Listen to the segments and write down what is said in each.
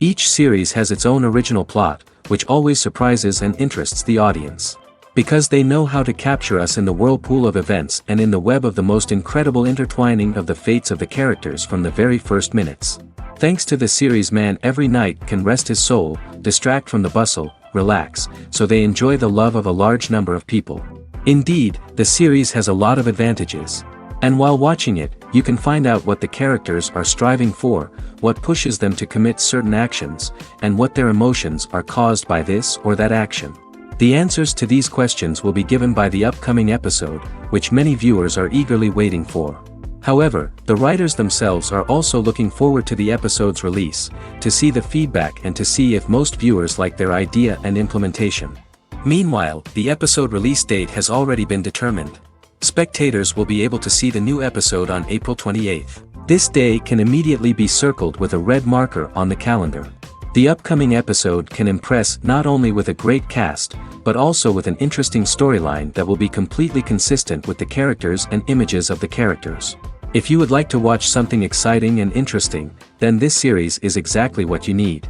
Each series has its own original plot, which always surprises and interests the audience. Because they know how to capture us in the whirlpool of events and in the web of the most incredible intertwining of the fates of the characters from the very first minutes. Thanks to the series, man every night can rest his soul, distract from the bustle, relax, so they enjoy the love of a large number of people. Indeed, the series has a lot of advantages. And while watching it, you can find out what the characters are striving for, what pushes them to commit certain actions, and what their emotions are caused by this or that action. The answers to these questions will be given by the upcoming episode, which many viewers are eagerly waiting for. However, the writers themselves are also looking forward to the episode's release, to see the feedback and to see if most viewers like their idea and implementation. Meanwhile, the episode release date has already been determined. Spectators will be able to see the new episode on April 28th. This day can immediately be circled with a red marker on the calendar. The upcoming episode can impress not only with a great cast, but also with an interesting storyline that will be completely consistent with the characters and images of the characters. If you would like to watch something exciting and interesting, then this series is exactly what you need.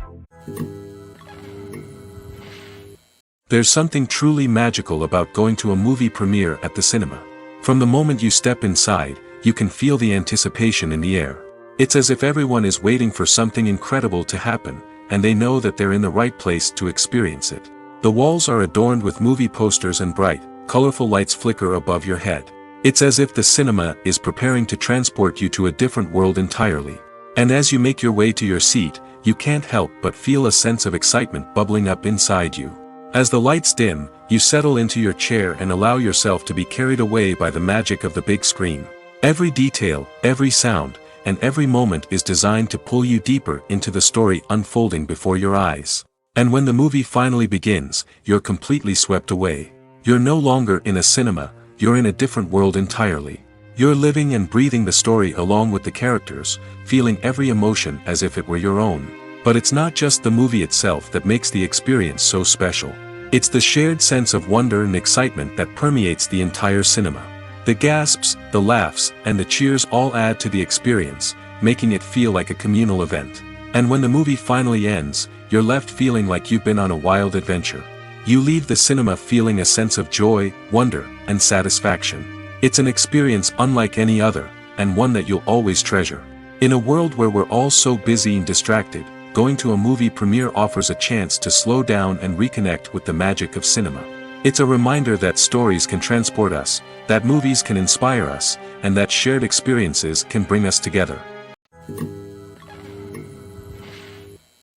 There's something truly magical about going to a movie premiere at the cinema. From the moment you step inside, you can feel the anticipation in the air. It's as if everyone is waiting for something incredible to happen, and they know that they're in the right place to experience it. The walls are adorned with movie posters and bright, colorful lights flicker above your head. It's as if the cinema is preparing to transport you to a different world entirely. And as you make your way to your seat, you can't help but feel a sense of excitement bubbling up inside you. As the lights dim, you settle into your chair and allow yourself to be carried away by the magic of the big screen. Every detail, every sound, and every moment is designed to pull you deeper into the story unfolding before your eyes. And when the movie finally begins, you're completely swept away. You're no longer in a cinema, you're in a different world entirely. You're living and breathing the story along with the characters, feeling every emotion as if it were your own. But it's not just the movie itself that makes the experience so special. It's the shared sense of wonder and excitement that permeates the entire cinema. The gasps, the laughs, and the cheers all add to the experience, making it feel like a communal event. And when the movie finally ends, you're left feeling like you've been on a wild adventure. You leave the cinema feeling a sense of joy, wonder, and satisfaction. It's an experience unlike any other, and one that you'll always treasure. In a world where we're all so busy and distracted, going to a movie premiere offers a chance to slow down and reconnect with the magic of cinema. It's a reminder that stories can transport us, that movies can inspire us, and that shared experiences can bring us together.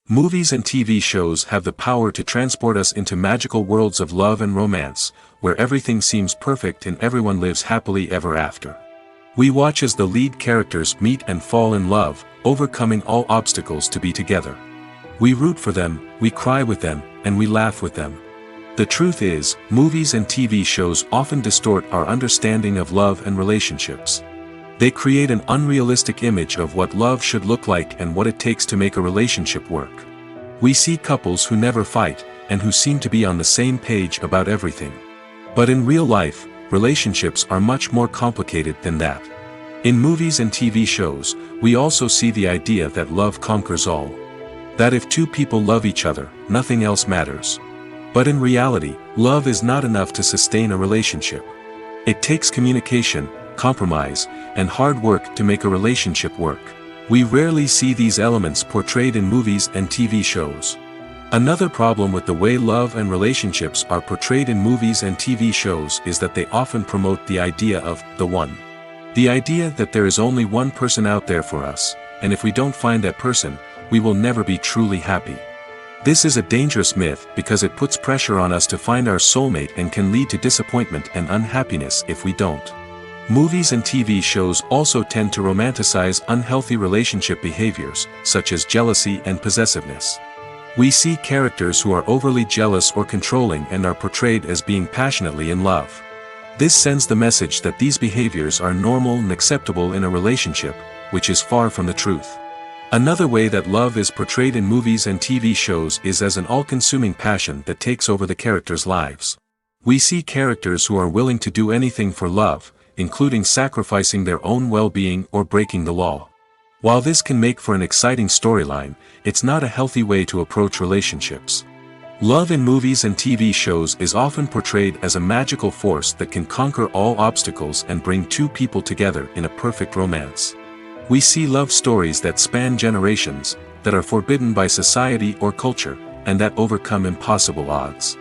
Movies and TV shows have the power to transport us into magical worlds of love and romance, where everything seems perfect and everyone lives happily ever after. We watch as the lead characters meet and fall in love, overcoming all obstacles to be together. We root for them, we cry with them, and we laugh with them. The truth is, movies and TV shows often distort our understanding of love and relationships. They create an unrealistic image of what love should look like and what it takes to make a relationship work. We see couples who never fight, and who seem to be on the same page about everything. But in real life, relationships are much more complicated than that. In movies and TV shows, we also see the idea that love conquers all. That if two people love each other, nothing else matters. But in reality, love is not enough to sustain a relationship. It takes communication, compromise, and hard work to make a relationship work. We rarely see these elements portrayed in movies and TV shows. Another problem with the way love and relationships are portrayed in movies and TV shows is that they often promote the idea of the one. The idea that there is only one person out there for us, and if we don't find that person, we will never be truly happy. This is a dangerous myth because it puts pressure on us to find our soulmate and can lead to disappointment and unhappiness if we don't. Movies and TV shows also tend to romanticize unhealthy relationship behaviors, such as jealousy and possessiveness. We see characters who are overly jealous or controlling and are portrayed as being passionately in love. This sends the message that these behaviors are normal and acceptable in a relationship, which is far from the truth. Another way that love is portrayed in movies and TV shows is as an all-consuming passion that takes over the characters' lives. We see characters who are willing to do anything for love, including sacrificing their own well-being or breaking the law. While this can make for an exciting storyline, it's not a healthy way to approach relationships. Love in movies and TV shows is often portrayed as a magical force that can conquer all obstacles and bring two people together in a perfect romance. We see love stories that span generations, that are forbidden by society or culture, and that overcome impossible odds.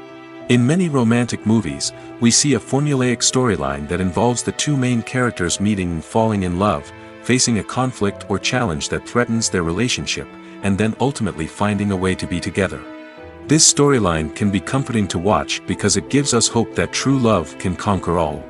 In many romantic movies, we see a formulaic storyline that involves the two main characters meeting and falling in love, facing a conflict or challenge that threatens their relationship, and then ultimately finding a way to be together. This storyline can be comforting to watch because it gives us hope that true love can conquer all.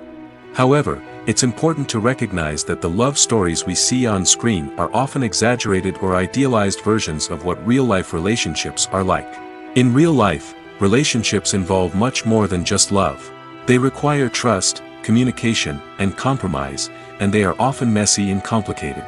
However, it's important to recognize that the love stories we see on screen are often exaggerated or idealized versions of what real-life relationships are like. In real life, relationships involve much more than just love. They require trust, communication, and compromise, and they are often messy and complicated.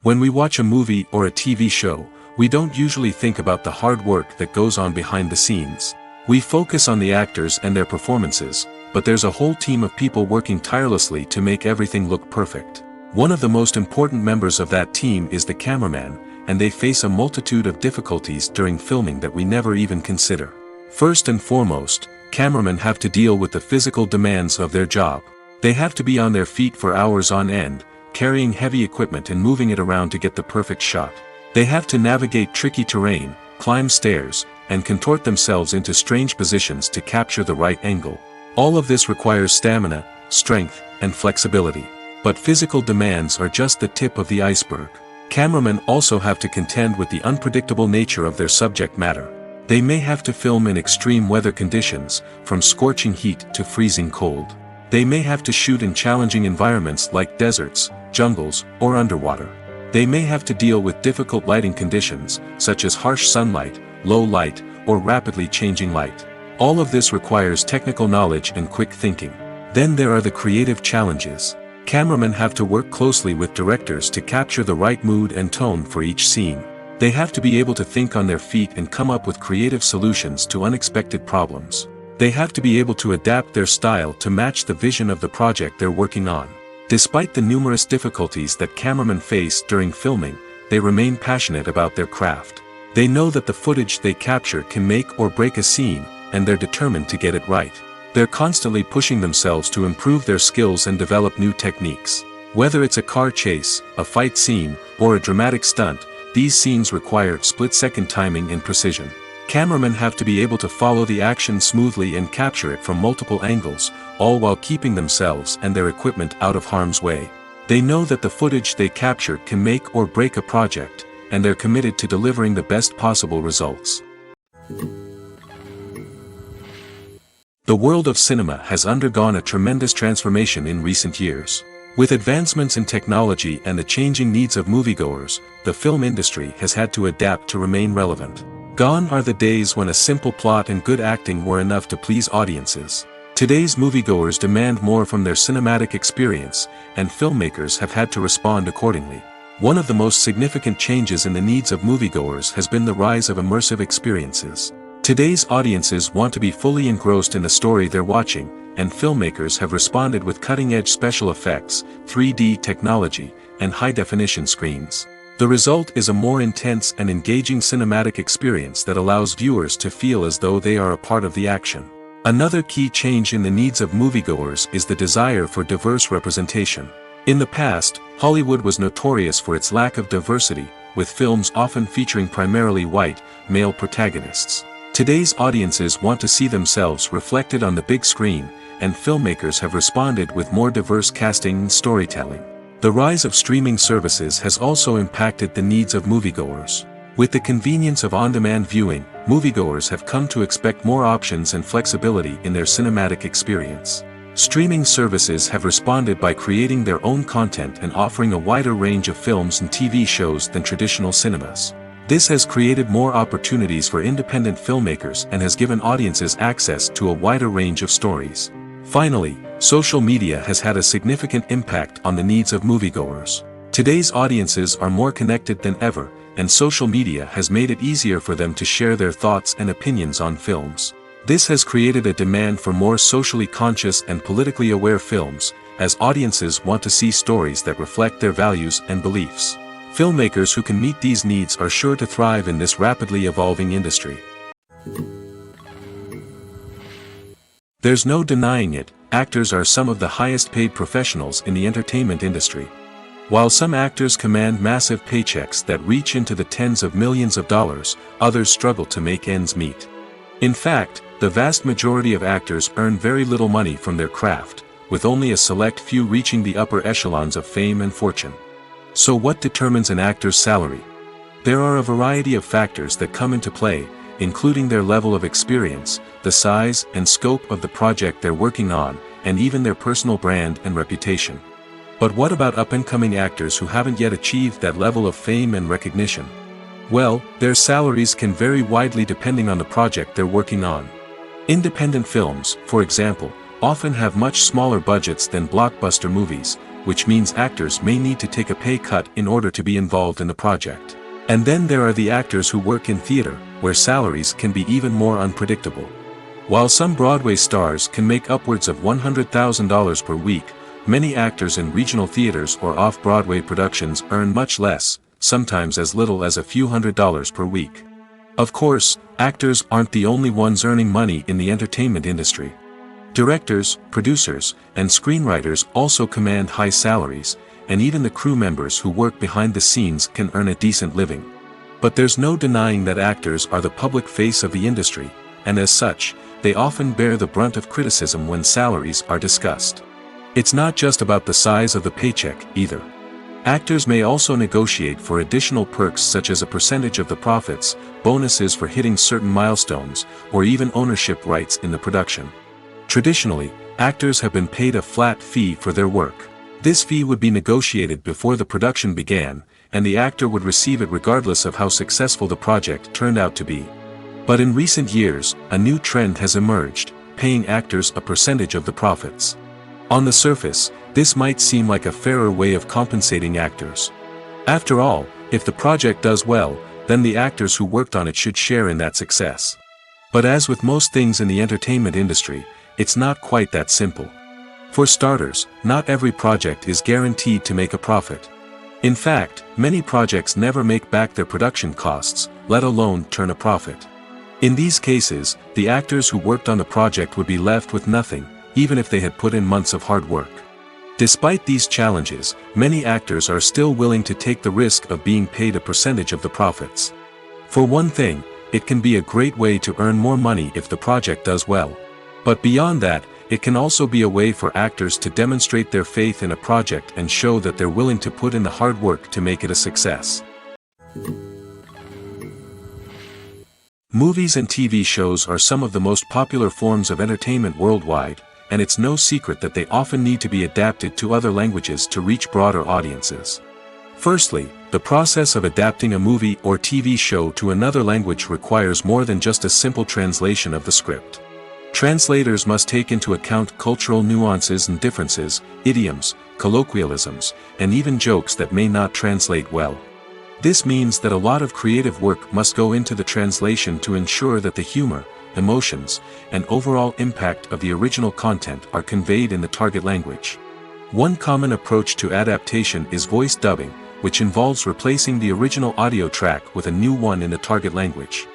When we watch a movie or a TV show, we don't usually think about the hard work that goes on behind the scenes. We focus on the actors and their performances, but there's a whole team of people working tirelessly to make everything look perfect. One of the most important members of that team is the cameraman, and they face a multitude of difficulties during filming that we never even consider. First and foremost, cameramen have to deal with the physical demands of their job. They have to be on their feet for hours on end, carrying heavy equipment and moving it around to get the perfect shot. They have to navigate tricky terrain, climb stairs, and contort themselves into strange positions to capture the right angle. All of this requires stamina, strength, and flexibility. But physical demands are just the tip of the iceberg. Cameramen also have to contend with the unpredictable nature of their subject matter. They may have to film in extreme weather conditions, from scorching heat to freezing cold. They may have to shoot in challenging environments like deserts, jungles, or underwater. They may have to deal with difficult lighting conditions, such as harsh sunlight, low light, or rapidly changing light. All of this requires technical knowledge and quick thinking. Then there are the creative challenges. Cameramen have to work closely with directors to capture the right mood and tone for each scene. They have to be able to think on their feet and come up with creative solutions to unexpected problems. They have to be able to adapt their style to match the vision of the project they're working on. Despite the numerous difficulties that cameramen face during filming, they remain passionate about their craft. They know that the footage they capture can make or break a scene, and they're determined to get it right. They're constantly pushing themselves to improve their skills and develop new techniques. Whether it's a car chase, a fight scene, or a dramatic stunt, these scenes require split-second timing and precision. Cameramen have to be able to follow the action smoothly and capture it from multiple angles, all while keeping themselves and their equipment out of harm's way. They know that the footage they capture can make or break a project, and they're committed to delivering the best possible results. The world of cinema has undergone a tremendous transformation in recent years. With advancements in technology and the changing needs of moviegoers, the film industry has had to adapt to remain relevant. Gone are the days when a simple plot and good acting were enough to please audiences. Today's moviegoers demand more from their cinematic experience, and filmmakers have had to respond accordingly. One of the most significant changes in the needs of moviegoers has been the rise of immersive experiences. Today's audiences want to be fully engrossed in the story they're watching, and filmmakers have responded with cutting-edge special effects, 3D technology, and high-definition screens. The result is a more intense and engaging cinematic experience that allows viewers to feel as though they are a part of the action. Another key change in the needs of moviegoers is the desire for diverse representation. In the past, Hollywood was notorious for its lack of diversity, with films often featuring primarily white, male protagonists. Today's audiences want to see themselves reflected on the big screen, and filmmakers have responded with more diverse casting and storytelling. The rise of streaming services has also impacted the needs of moviegoers. With the convenience of on-demand viewing, moviegoers have come to expect more options and flexibility in their cinematic experience. Streaming services have responded by creating their own content and offering a wider range of films and TV shows than traditional cinemas. This has created more opportunities for independent filmmakers and has given audiences access to a wider range of stories. Finally, social media has had a significant impact on the needs of moviegoers. Today's audiences are more connected than ever, and social media has made it easier for them to share their thoughts and opinions on films. This has created a demand for more socially conscious and politically aware films, as audiences want to see stories that reflect their values and beliefs. Filmmakers who can meet these needs are sure to thrive in this rapidly evolving industry. There's no denying it, actors are some of the highest paid professionals in the entertainment industry. While some actors command massive paychecks that reach into the tens of millions of dollars, others struggle to make ends meet. In fact, the vast majority of actors earn very little money from their craft, with only a select few reaching the upper echelons of fame and fortune. So what determines an actor's salary? There are a variety of factors that come into play, including their level of experience, the size and scope of the project they're working on, and even their personal brand and reputation. But what about up-and-coming actors who haven't yet achieved that level of fame and recognition? Well, their salaries can vary widely depending on the project they're working on. Independent films, for example, often have much smaller budgets than blockbuster movies, which means actors may need to take a pay cut in order to be involved in the project. And then there are the actors who work in theater, where salaries can be even more unpredictable. While some Broadway stars can make upwards of $100,000 per week, many actors in regional theaters or off-Broadway productions earn much less, sometimes as little as a few $100s per week. Of course, actors aren't the only ones earning money in the entertainment industry. Directors, producers, and screenwriters also command high salaries, and even the crew members who work behind the scenes can earn a decent living. But there's no denying that actors are the public face of the industry, and as such, they often bear the brunt of criticism when salaries are discussed. It's not just about the size of the paycheck, either. Actors may also negotiate for additional perks such as a percentage of the profits, bonuses for hitting certain milestones, or even ownership rights in the production. Traditionally, actors have been paid a flat fee for their work. This fee would be negotiated before the production began, and the actor would receive it regardless of how successful the project turned out to be. But in recent years, a new trend has emerged, paying actors a percentage of the profits. On the surface, this might seem like a fairer way of compensating actors. After all, if the project does well, then the actors who worked on it should share in that success. But as with most things in the entertainment industry, it's not quite that simple. For starters, not every project is guaranteed to make a profit. In fact, many projects never make back their production costs, let alone turn a profit. In these cases, the actors who worked on the project would be left with nothing, even if they had put in months of hard work. Despite these challenges, many actors are still willing to take the risk of being paid a percentage of the profits. For one thing, it can be a great way to earn more money if the project does well. But beyond that, it can also be a way for actors to demonstrate their faith in a project and show that they're willing to put in the hard work to make it a success. Movies and TV shows are some of the most popular forms of entertainment worldwide, and it's no secret that they often need to be adapted to other languages to reach broader audiences. Firstly, the process of adapting a movie or TV show to another language requires more than just a simple translation of the script. Translators must take into account cultural nuances and differences, idioms, colloquialisms, and even jokes that may not translate well. This means that a lot of creative work must go into the translation to ensure that the humor, emotions, and overall impact of the original content are conveyed in the target language. One common approach to adaptation is voice dubbing, which involves replacing the original audio track with a new one in the target language.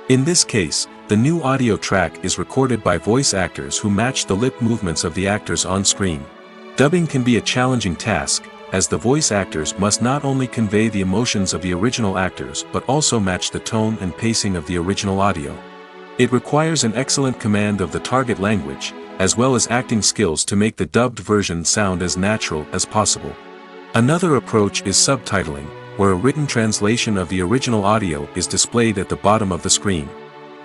In this case, the new audio track is recorded by voice actors who match the lip movements of the actors on screen. Dubbing can be a challenging task, as the voice actors must not only convey the emotions of the original actors but also match the tone and pacing of the original audio. It requires an excellent command of the target language, as well as acting skills to make the dubbed version sound as natural as possible. Another approach is subtitling, where a written translation of the original audio is displayed at the bottom of the screen.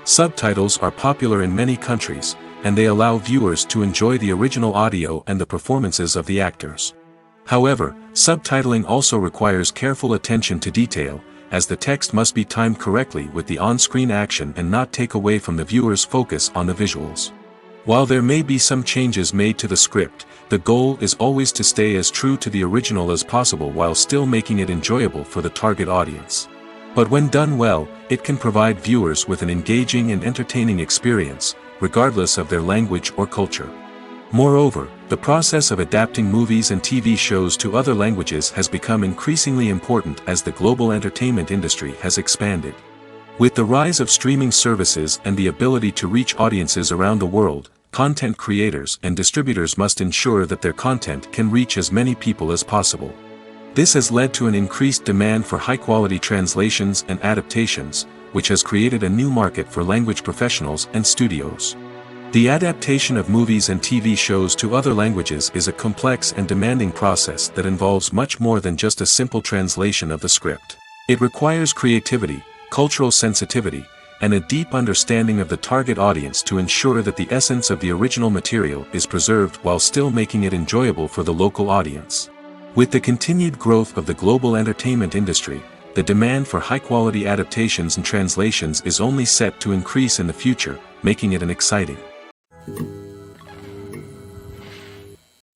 Subtitles are popular in many countries, and they allow viewers to enjoy the original audio and the performances of the actors. However, subtitling also requires careful attention to detail, as the text must be timed correctly with the on-screen action and not take away from the viewer's focus on the visuals. While there may be some changes made to the script, the goal is always to stay as true to the original as possible while still making it enjoyable for the target audience. But when done well, it can provide viewers with an engaging and entertaining experience, regardless of their language or culture. Moreover, the process of adapting movies and TV shows to other languages has become increasingly important as the global entertainment industry has expanded. With the rise of streaming services and the ability to reach audiences around the world, content creators and distributors must ensure that their content can reach as many people as possible. This has led to an increased demand for high-quality translations and adaptations, which has created a new market for language professionals and studios. The adaptation of movies and TV shows to other languages is a complex and demanding process that involves much more than just a simple translation of the script. It requires creativity, cultural sensitivity, and a deep understanding of the target audience to ensure that the essence of the original material is preserved while still making it enjoyable for the local audience. With the continued growth of the global entertainment industry, the demand for high-quality adaptations and translations is only set to increase in the future, making it an exciting.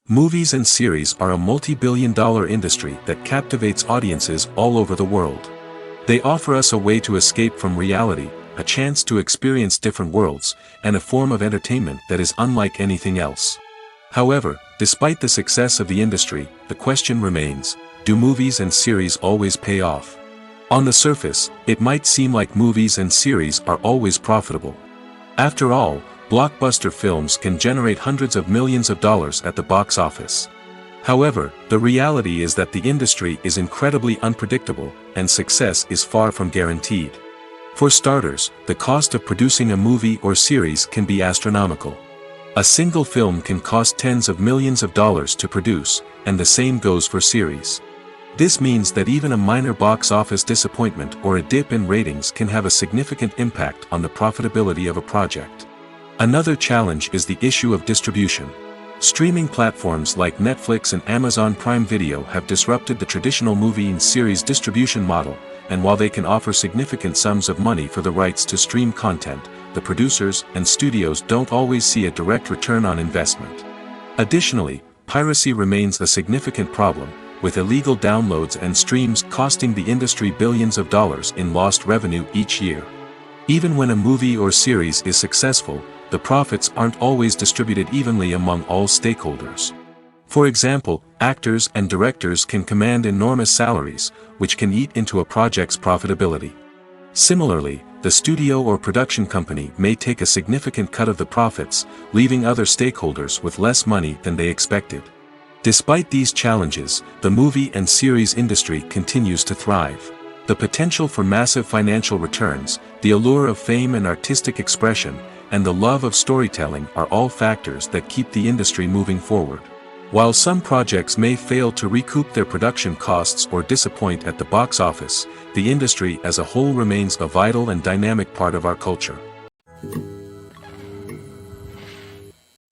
Movies and series are a multi-billion-dollar industry that captivates audiences all over the world. They offer us a way to escape from reality, a chance to experience different worlds, and a form of entertainment that is unlike anything else. However, despite the success of the industry, the question remains, do movies and series always pay off? On the surface, it might seem like movies and series are always profitable. After all, blockbuster films can generate hundreds of millions of dollars at the box office. However, the reality is that the industry is incredibly unpredictable, and success is far from guaranteed. For starters, the cost of producing a movie or series can be astronomical. A single film can cost tens of millions of dollars to produce, and the same goes for series. This means that even a minor box office disappointment or a dip in ratings can have a significant impact on the profitability of a project. Another challenge is the issue of distribution. Streaming platforms like Netflix and Amazon Prime Video have disrupted the traditional movie and series distribution model, and while they can offer significant sums of money for the rights to stream content, the producers and studios don't always see a direct return on investment. Additionally, piracy remains a significant problem, with illegal downloads and streams costing the industry billions of dollars in lost revenue each year. Even when a movie or series is successful, the profits aren't always distributed evenly among all stakeholders. For example, actors and directors can command enormous salaries, which can eat into a project's profitability. Similarly, the studio or production company may take a significant cut of the profits, leaving other stakeholders with less money than they expected. Despite these challenges, the movie and series industry continues to thrive. The potential for massive financial returns, the allure of fame and artistic expression, and the love of storytelling are all factors that keep the industry moving forward. While some projects may fail to recoup their production costs or disappoint at the box office, the industry as a whole remains a vital and dynamic part of our culture.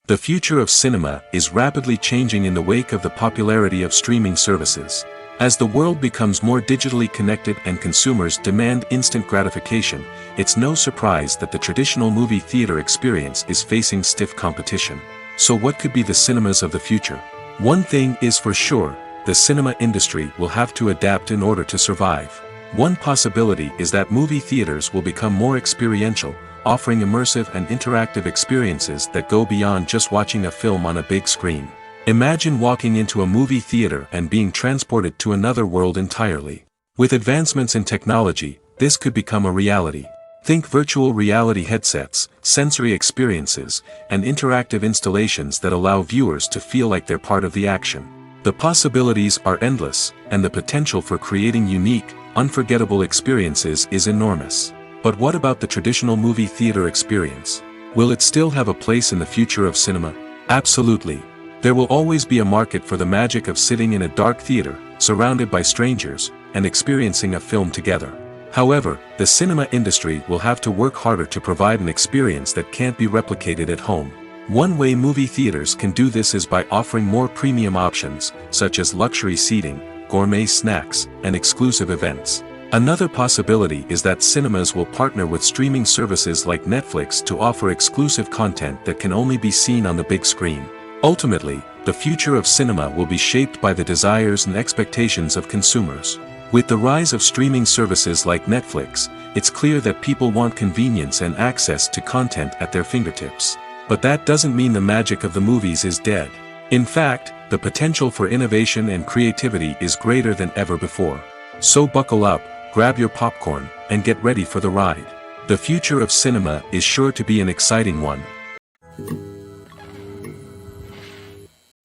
The future of cinema is rapidly changing in the wake of the popularity of streaming services. As the world becomes more digitally connected and consumers demand instant gratification, it's no surprise that the traditional movie theater experience is facing stiff competition. So what could be the cinemas of the future? One thing is for sure, the cinema industry will have to adapt in order to survive. One possibility is that movie theaters will become more experiential, offering immersive and interactive experiences that go beyond just watching a film on a big screen. Imagine walking into a movie theater and being transported to another world entirely. With advancements in technology, this could become a reality. Think virtual reality headsets, sensory experiences, and interactive installations that allow viewers to feel like they're part of the action. The possibilities are endless, and the potential for creating unique, unforgettable experiences is enormous. But what about the traditional movie theater experience? Will it still have a place in the future of cinema? Absolutely. There will always be a market for the magic of sitting in a dark theater, surrounded by strangers, and experiencing a film together. However, the cinema industry will have to work harder to provide an experience that can't be replicated at home. One way movie theaters can do this is by offering more premium options, such as luxury seating, gourmet snacks, and exclusive events. Another possibility is that cinemas will partner with streaming services like Netflix to offer exclusive content that can only be seen on the big screen. Ultimately, the future of cinema will be shaped by the desires and expectations of consumers. With the rise of streaming services like Netflix, it's clear that people want convenience and access to content at their fingertips. But that doesn't mean the magic of the movies is dead. In fact, the potential for innovation and creativity is greater than ever before. So buckle up, grab your popcorn, and get ready for the ride. The future of cinema is sure to be an exciting one.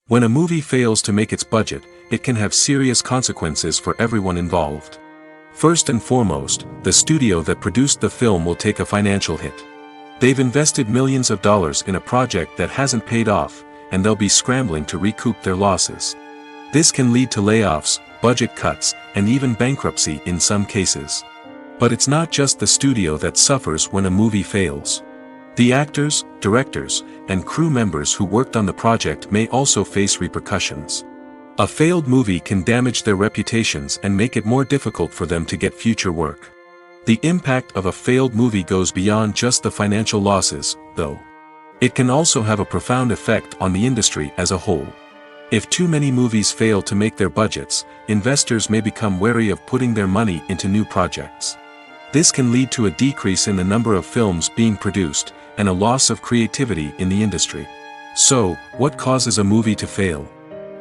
When a movie fails to make its budget, it can have serious consequences for everyone involved. First and foremost, the studio that produced the film will take a financial hit. They've invested millions of dollars in a project that hasn't paid off, and they'll be scrambling to recoup their losses. This can lead to layoffs, budget cuts, and even bankruptcy in some cases. But it's not just the studio that suffers when a movie fails. The actors, directors, and crew members who worked on the project may also face repercussions. A failed movie can damage their reputations and make it more difficult for them to get future work. The impact of a failed movie goes beyond just the financial losses, though. It can also have a profound effect on the industry as a whole. If too many movies fail to make their budgets, investors may become wary of putting their money into new projects. This can lead to a decrease in the number of films being produced, and a loss of creativity in the industry. So, what causes a movie to fail?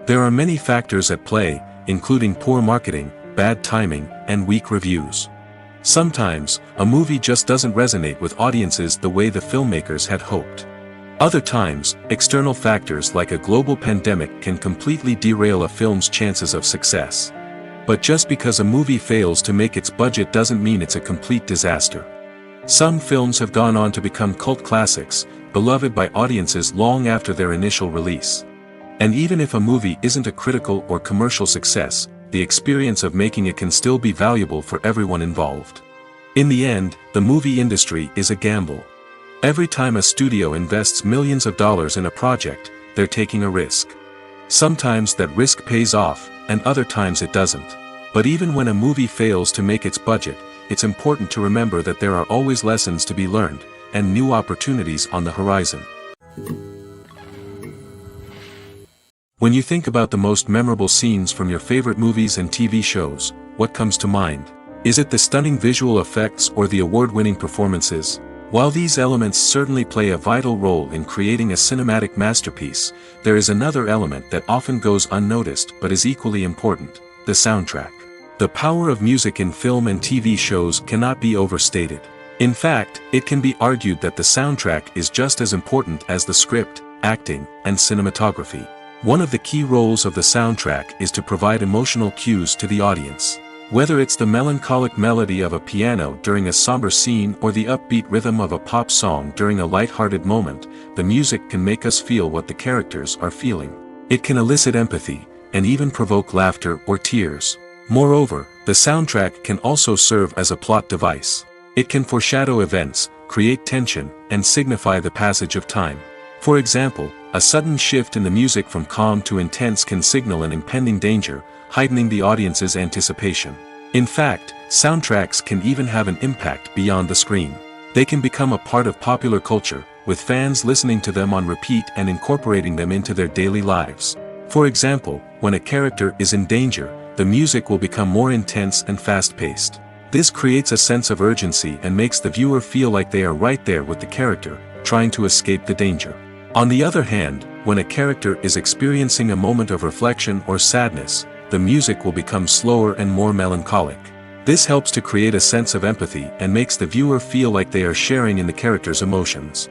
There are many factors at play, including poor marketing, bad timing, and weak reviews. Sometimes, a movie just doesn't resonate with audiences the way the filmmakers had hoped. Other times, external factors like a global pandemic can completely derail a film's chances of success. But just because a movie fails to make its budget doesn't mean it's a complete disaster. Some films have gone on to become cult classics, beloved by audiences long after their initial release. And even if a movie isn't a critical or commercial success, the experience of making it can still be valuable for everyone involved. In the end, the movie industry is a gamble. Every time a studio invests millions of dollars in a project, they're taking a risk. Sometimes that risk pays off, and other times it doesn't. But even when a movie fails to make its budget, it's important to remember that there are always lessons to be learned, and new opportunities on the horizon. When you think about the most memorable scenes from your favorite movies and TV shows, what comes to mind? Is it the stunning visual effects or the award-winning performances? While these elements certainly play a vital role in creating a cinematic masterpiece, there is another element that often goes unnoticed but is equally important: the soundtrack. The power of music in film and TV shows cannot be overstated. In fact, it can be argued that the soundtrack is just as important as the script, acting, and cinematography. One of the key roles of the soundtrack is to provide emotional cues to the audience. Whether it's the melancholic melody of a piano during a somber scene or the upbeat rhythm of a pop song during a light-hearted moment, the music can make us feel what the characters are feeling. It can elicit empathy, and even provoke laughter or tears. Moreover, the soundtrack can also serve as a plot device. It can foreshadow events, create tension, and signify the passage of time. For example, a sudden shift in the music from calm to intense can signal an impending danger, heightening the audience's anticipation. In fact, soundtracks can even have an impact beyond the screen. They can become a part of popular culture, with fans listening to them on repeat and incorporating them into their daily lives. For example, when a character is in danger, the music will become more intense and fast-paced. This creates a sense of urgency and makes the viewer feel like they are right there with the character, trying to escape the danger. On the other hand, when a character is experiencing a moment of reflection or sadness, the music will become slower and more melancholic. This helps to create a sense of empathy and makes the viewer feel like they are sharing in the character's emotions.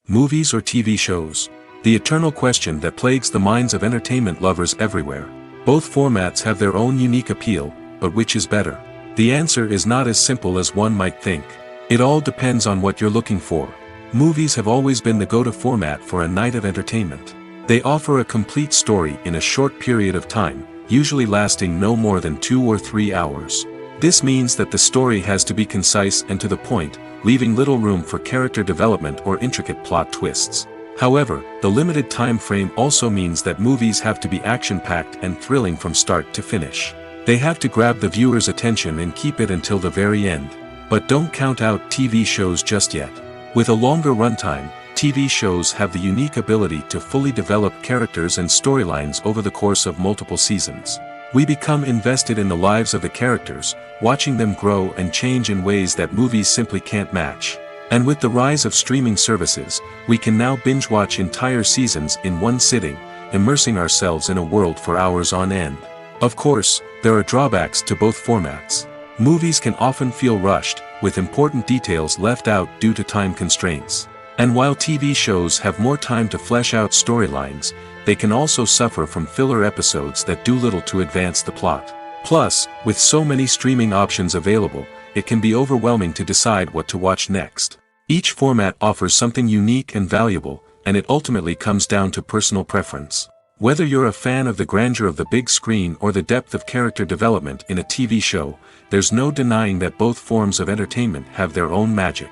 Movies or TV shows? The eternal question that plagues the minds of entertainment lovers everywhere. Both formats have their own unique appeal, but which is better? The answer is not as simple as one might think. It all depends on what you're looking for. Movies have always been the go-to format for a night of entertainment. They offer a complete story in a short period of time, usually lasting no more than 2 or 3 hours. This means that the story has to be concise and to the point, leaving little room for character development or intricate plot twists. However, the limited time frame also means that movies have to be action-packed and thrilling from start to finish. They have to grab the viewer's attention and keep it until the very end. But don't count out TV shows just yet. With a longer runtime, TV shows have the unique ability to fully develop characters and storylines over the course of multiple seasons. We become invested in the lives of the characters, watching them grow and change in ways that movies simply can't match. And with the rise of streaming services, we can now binge-watch entire seasons in one sitting, immersing ourselves in a world for hours on end. Of course, there are drawbacks to both formats. Movies can often feel rushed, with important details left out due to time constraints. And while TV shows have more time to flesh out storylines, they can also suffer from filler episodes that do little to advance the plot. Plus, with so many streaming options available, it can be overwhelming to decide what to watch next. Each format offers something unique and valuable, and it ultimately comes down to personal preference. Whether you're a fan of the grandeur of the big screen or the depth of character development in a TV show, there's no denying that both forms of entertainment have their own magic.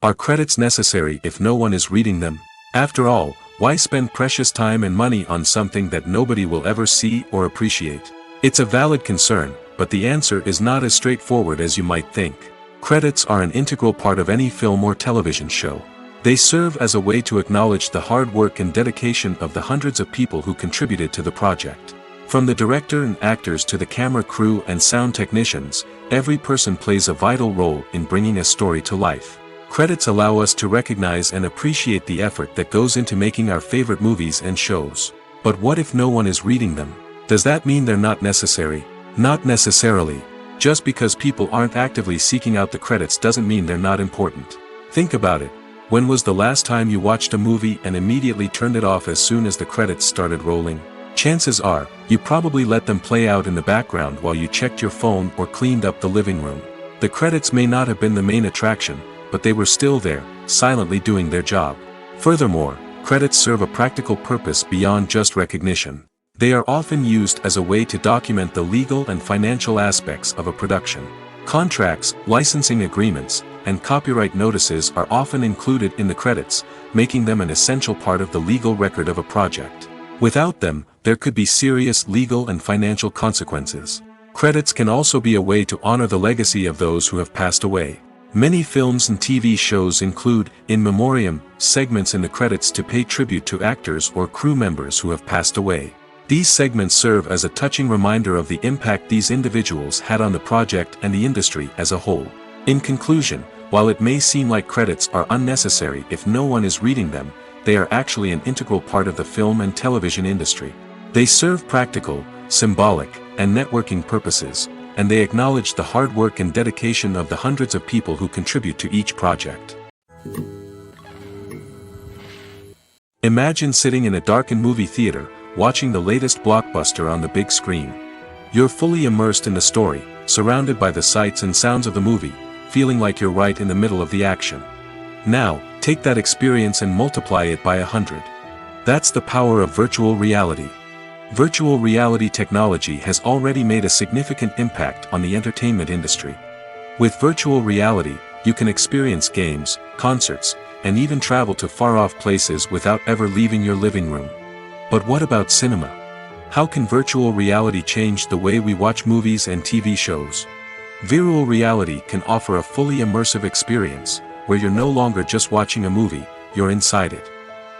Are credits necessary if no one is reading them? After all, why spend precious time and money on something that nobody will ever see or appreciate? It's a valid concern, but the answer is not as straightforward as you might think. Credits are an integral part of any film or television show. They serve as a way to acknowledge the hard work and dedication of the hundreds of people who contributed to the project. From the director and actors to the camera crew and sound technicians, every person plays a vital role in bringing a story to life. Credits allow us to recognize and appreciate the effort that goes into making our favorite movies and shows. But what if no one is reading them? Does that mean they're not necessary? Not necessarily. Just because people aren't actively seeking out the credits doesn't mean they're not important. Think about it. When was the last time you watched a movie and immediately turned it off as soon as the credits started rolling? Chances are, you probably let them play out in the background while you checked your phone or cleaned up the living room. The credits may not have been the main attraction, but they were still there, silently doing their job. Furthermore, credits serve a practical purpose beyond just recognition. They are often used as a way to document the legal and financial aspects of a production. Contracts, licensing agreements, and copyright notices are often included in the credits, making them an essential part of the legal record of a project. Without them, there could be serious legal and financial consequences. Credits can also be a way to honor the legacy of those who have passed away. Many films and TV shows include, in memoriam, segments in the credits to pay tribute to actors or crew members who have passed away. These segments serve as a touching reminder of the impact these individuals had on the project and the industry as a whole. In conclusion, while it may seem like credits are unnecessary if no one is reading them, they are actually an integral part of the film and television industry. They serve practical, symbolic, and networking purposes, and they acknowledge the hard work and dedication of the hundreds of people who contribute to each project. Imagine sitting in a darkened movie theater, watching the latest blockbuster on the big screen. You're fully immersed in the story, surrounded by the sights and sounds of the movie, feeling like you're right in the middle of the action. Now, take that experience and multiply it by 100. That's the power of virtual reality. Virtual reality technology has already made a significant impact on the entertainment industry. With virtual reality, you can experience games, concerts, and even travel to far-off places without ever leaving your living room. But what about cinema? How can virtual reality change the way we watch movies and TV shows? Virtual reality can offer a fully immersive experience, where you're no longer just watching a movie, you're inside it.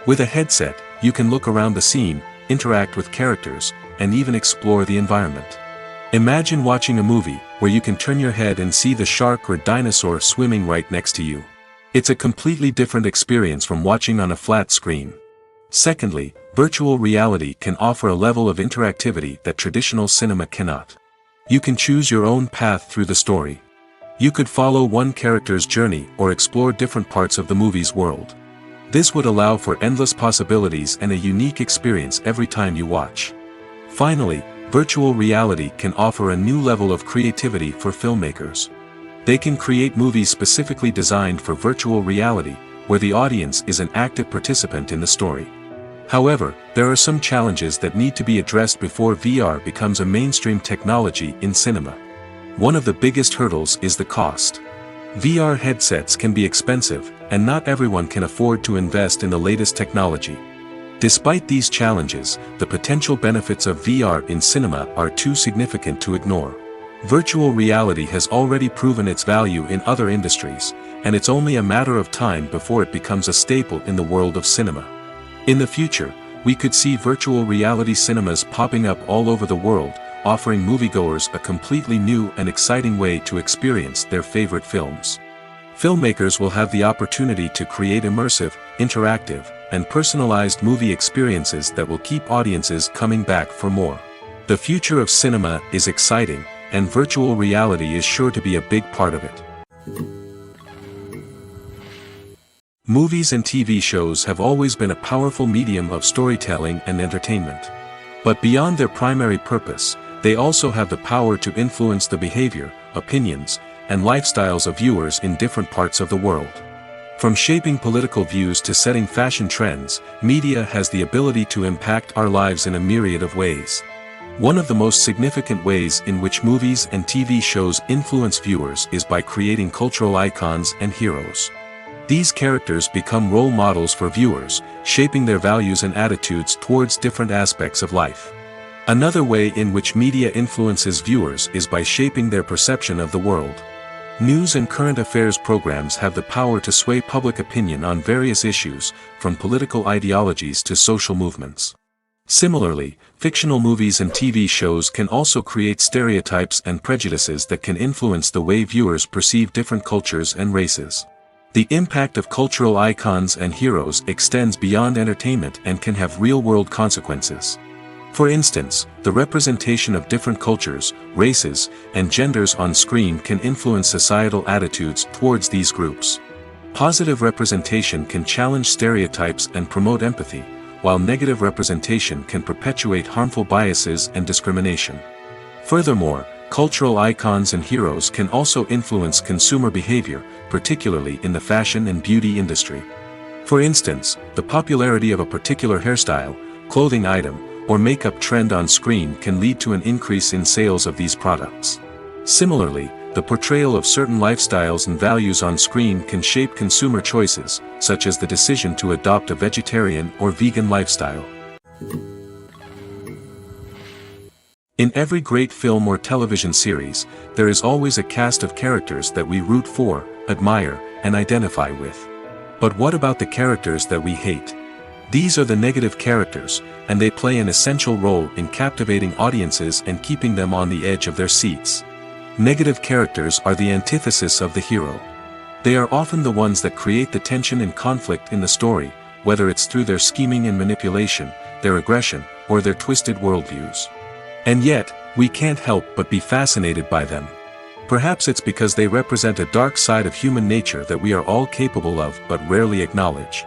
With a headset, you can look around the scene, interact with characters, and even explore the environment. Imagine watching a movie where you can turn your head and see the shark or dinosaur swimming right next to you. It's a completely different experience from watching on a flat screen. Secondly, virtual reality can offer a level of interactivity that traditional cinema cannot. You can choose your own path through the story. You could follow one character's journey or explore different parts of the movie's world. This would allow for endless possibilities and a unique experience every time you watch. Finally, virtual reality can offer a new level of creativity for filmmakers. They can create movies specifically designed for virtual reality, where the audience is an active participant in the story. However, there are some challenges that need to be addressed before VR becomes a mainstream technology in cinema. One of the biggest hurdles is the cost. VR headsets can be expensive, and not everyone can afford to invest in the latest technology. Despite these challenges, the potential benefits of VR in cinema are too significant to ignore. Virtual reality has already proven its value in other industries, and it's only a matter of time before it becomes a staple in the world of cinema. In the future, we could see virtual reality cinemas popping up all over the world, offering moviegoers a completely new and exciting way to experience their favorite films. Filmmakers will have the opportunity to create immersive, interactive, and personalized movie experiences that will keep audiences coming back for more. The future of cinema is exciting, and virtual reality is sure to be a big part of it. Movies and TV shows have always been a powerful medium of storytelling and entertainment. But beyond their primary purpose, they also have the power to influence the behavior, opinions, and lifestyles of viewers in different parts of the world. From shaping political views to setting fashion trends, media has the ability to impact our lives in a myriad of ways. One of the most significant ways in which movies and TV shows influence viewers is by creating cultural icons and heroes. These characters become role models for viewers, shaping their values and attitudes towards different aspects of life. Another way in which media influences viewers is by shaping their perception of the world. News and current affairs programs have the power to sway public opinion on various issues, from political ideologies to social movements. Similarly, fictional movies and TV shows can also create stereotypes and prejudices that can influence the way viewers perceive different cultures and races. The impact of cultural icons and heroes extends beyond entertainment and can have real-world consequences. For instance, the representation of different cultures, races, and genders on screen can influence societal attitudes towards these groups. Positive representation can challenge stereotypes and promote empathy, while negative representation can perpetuate harmful biases and discrimination. Furthermore, cultural icons and heroes can also influence consumer behavior, particularly in the fashion and beauty industry. For instance, the popularity of a particular hairstyle, clothing item, or makeup trend on screen can lead to an increase in sales of these products. Similarly, the portrayal of certain lifestyles and values on screen can shape consumer choices, such as the decision to adopt a vegetarian or vegan lifestyle. In every great film or television series, there is always a cast of characters that we root for, admire, and identify with. But what about the characters that we hate? These are the negative characters, and they play an essential role in captivating audiences and keeping them on the edge of their seats. Negative characters are the antithesis of the hero. They are often the ones that create the tension and conflict in the story, whether it's through their scheming and manipulation, their aggression, or their twisted worldviews. And yet, we can't help but be fascinated by them. Perhaps it's because they represent a dark side of human nature that we are all capable of but rarely acknowledge.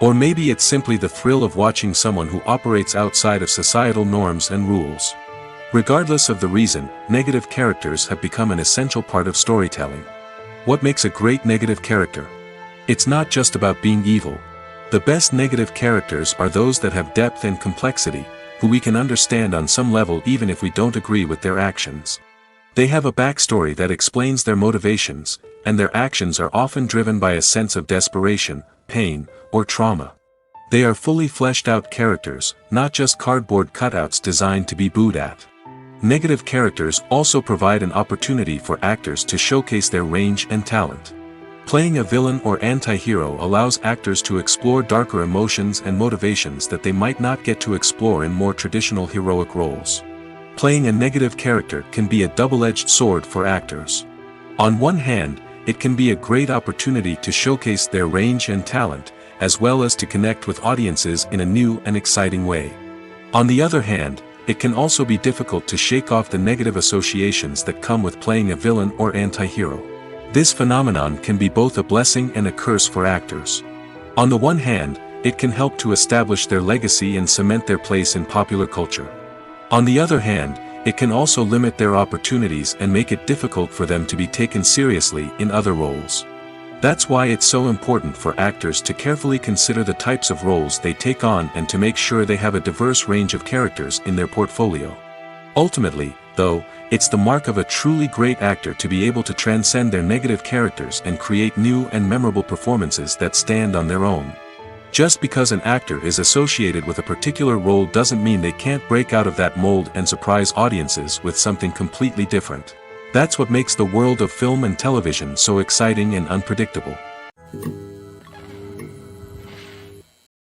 Or maybe it's simply the thrill of watching someone who operates outside of societal norms and rules. Regardless of the reason, negative characters have become an essential part of storytelling. What makes a great negative character? It's not just about being evil. The best negative characters are those that have depth and complexity, who we can understand on some level even if we don't agree with their actions. They have a backstory that explains their motivations, and their actions are often driven by a sense of desperation, pain, or trauma. They are fully fleshed out characters, not just cardboard cutouts designed to be booed at. Negative characters also provide an opportunity for actors to showcase their range and talent. Playing a villain or anti-hero allows actors to explore darker emotions and motivations that they might not get to explore in more traditional heroic roles. Playing a negative character can be a double-edged sword for actors. On one hand, it can be a great opportunity to showcase their range and talent, as well as to connect with audiences in a new and exciting way. On the other hand, it can also be difficult to shake off the negative associations that come with playing a villain or anti-hero. This phenomenon can be both a blessing and a curse for actors. On the one hand, it can help to establish their legacy and cement their place in popular culture. On the other hand, it can also limit their opportunities and make it difficult for them to be taken seriously in other roles. That's why it's so important for actors to carefully consider the types of roles they take on and to make sure they have a diverse range of characters in their portfolio. Ultimately, though, it's the mark of a truly great actor to be able to transcend their negative characters and create new and memorable performances that stand on their own. Just because an actor is associated with a particular role doesn't mean they can't break out of that mold and surprise audiences with something completely different. That's what makes the world of film and television so exciting and unpredictable.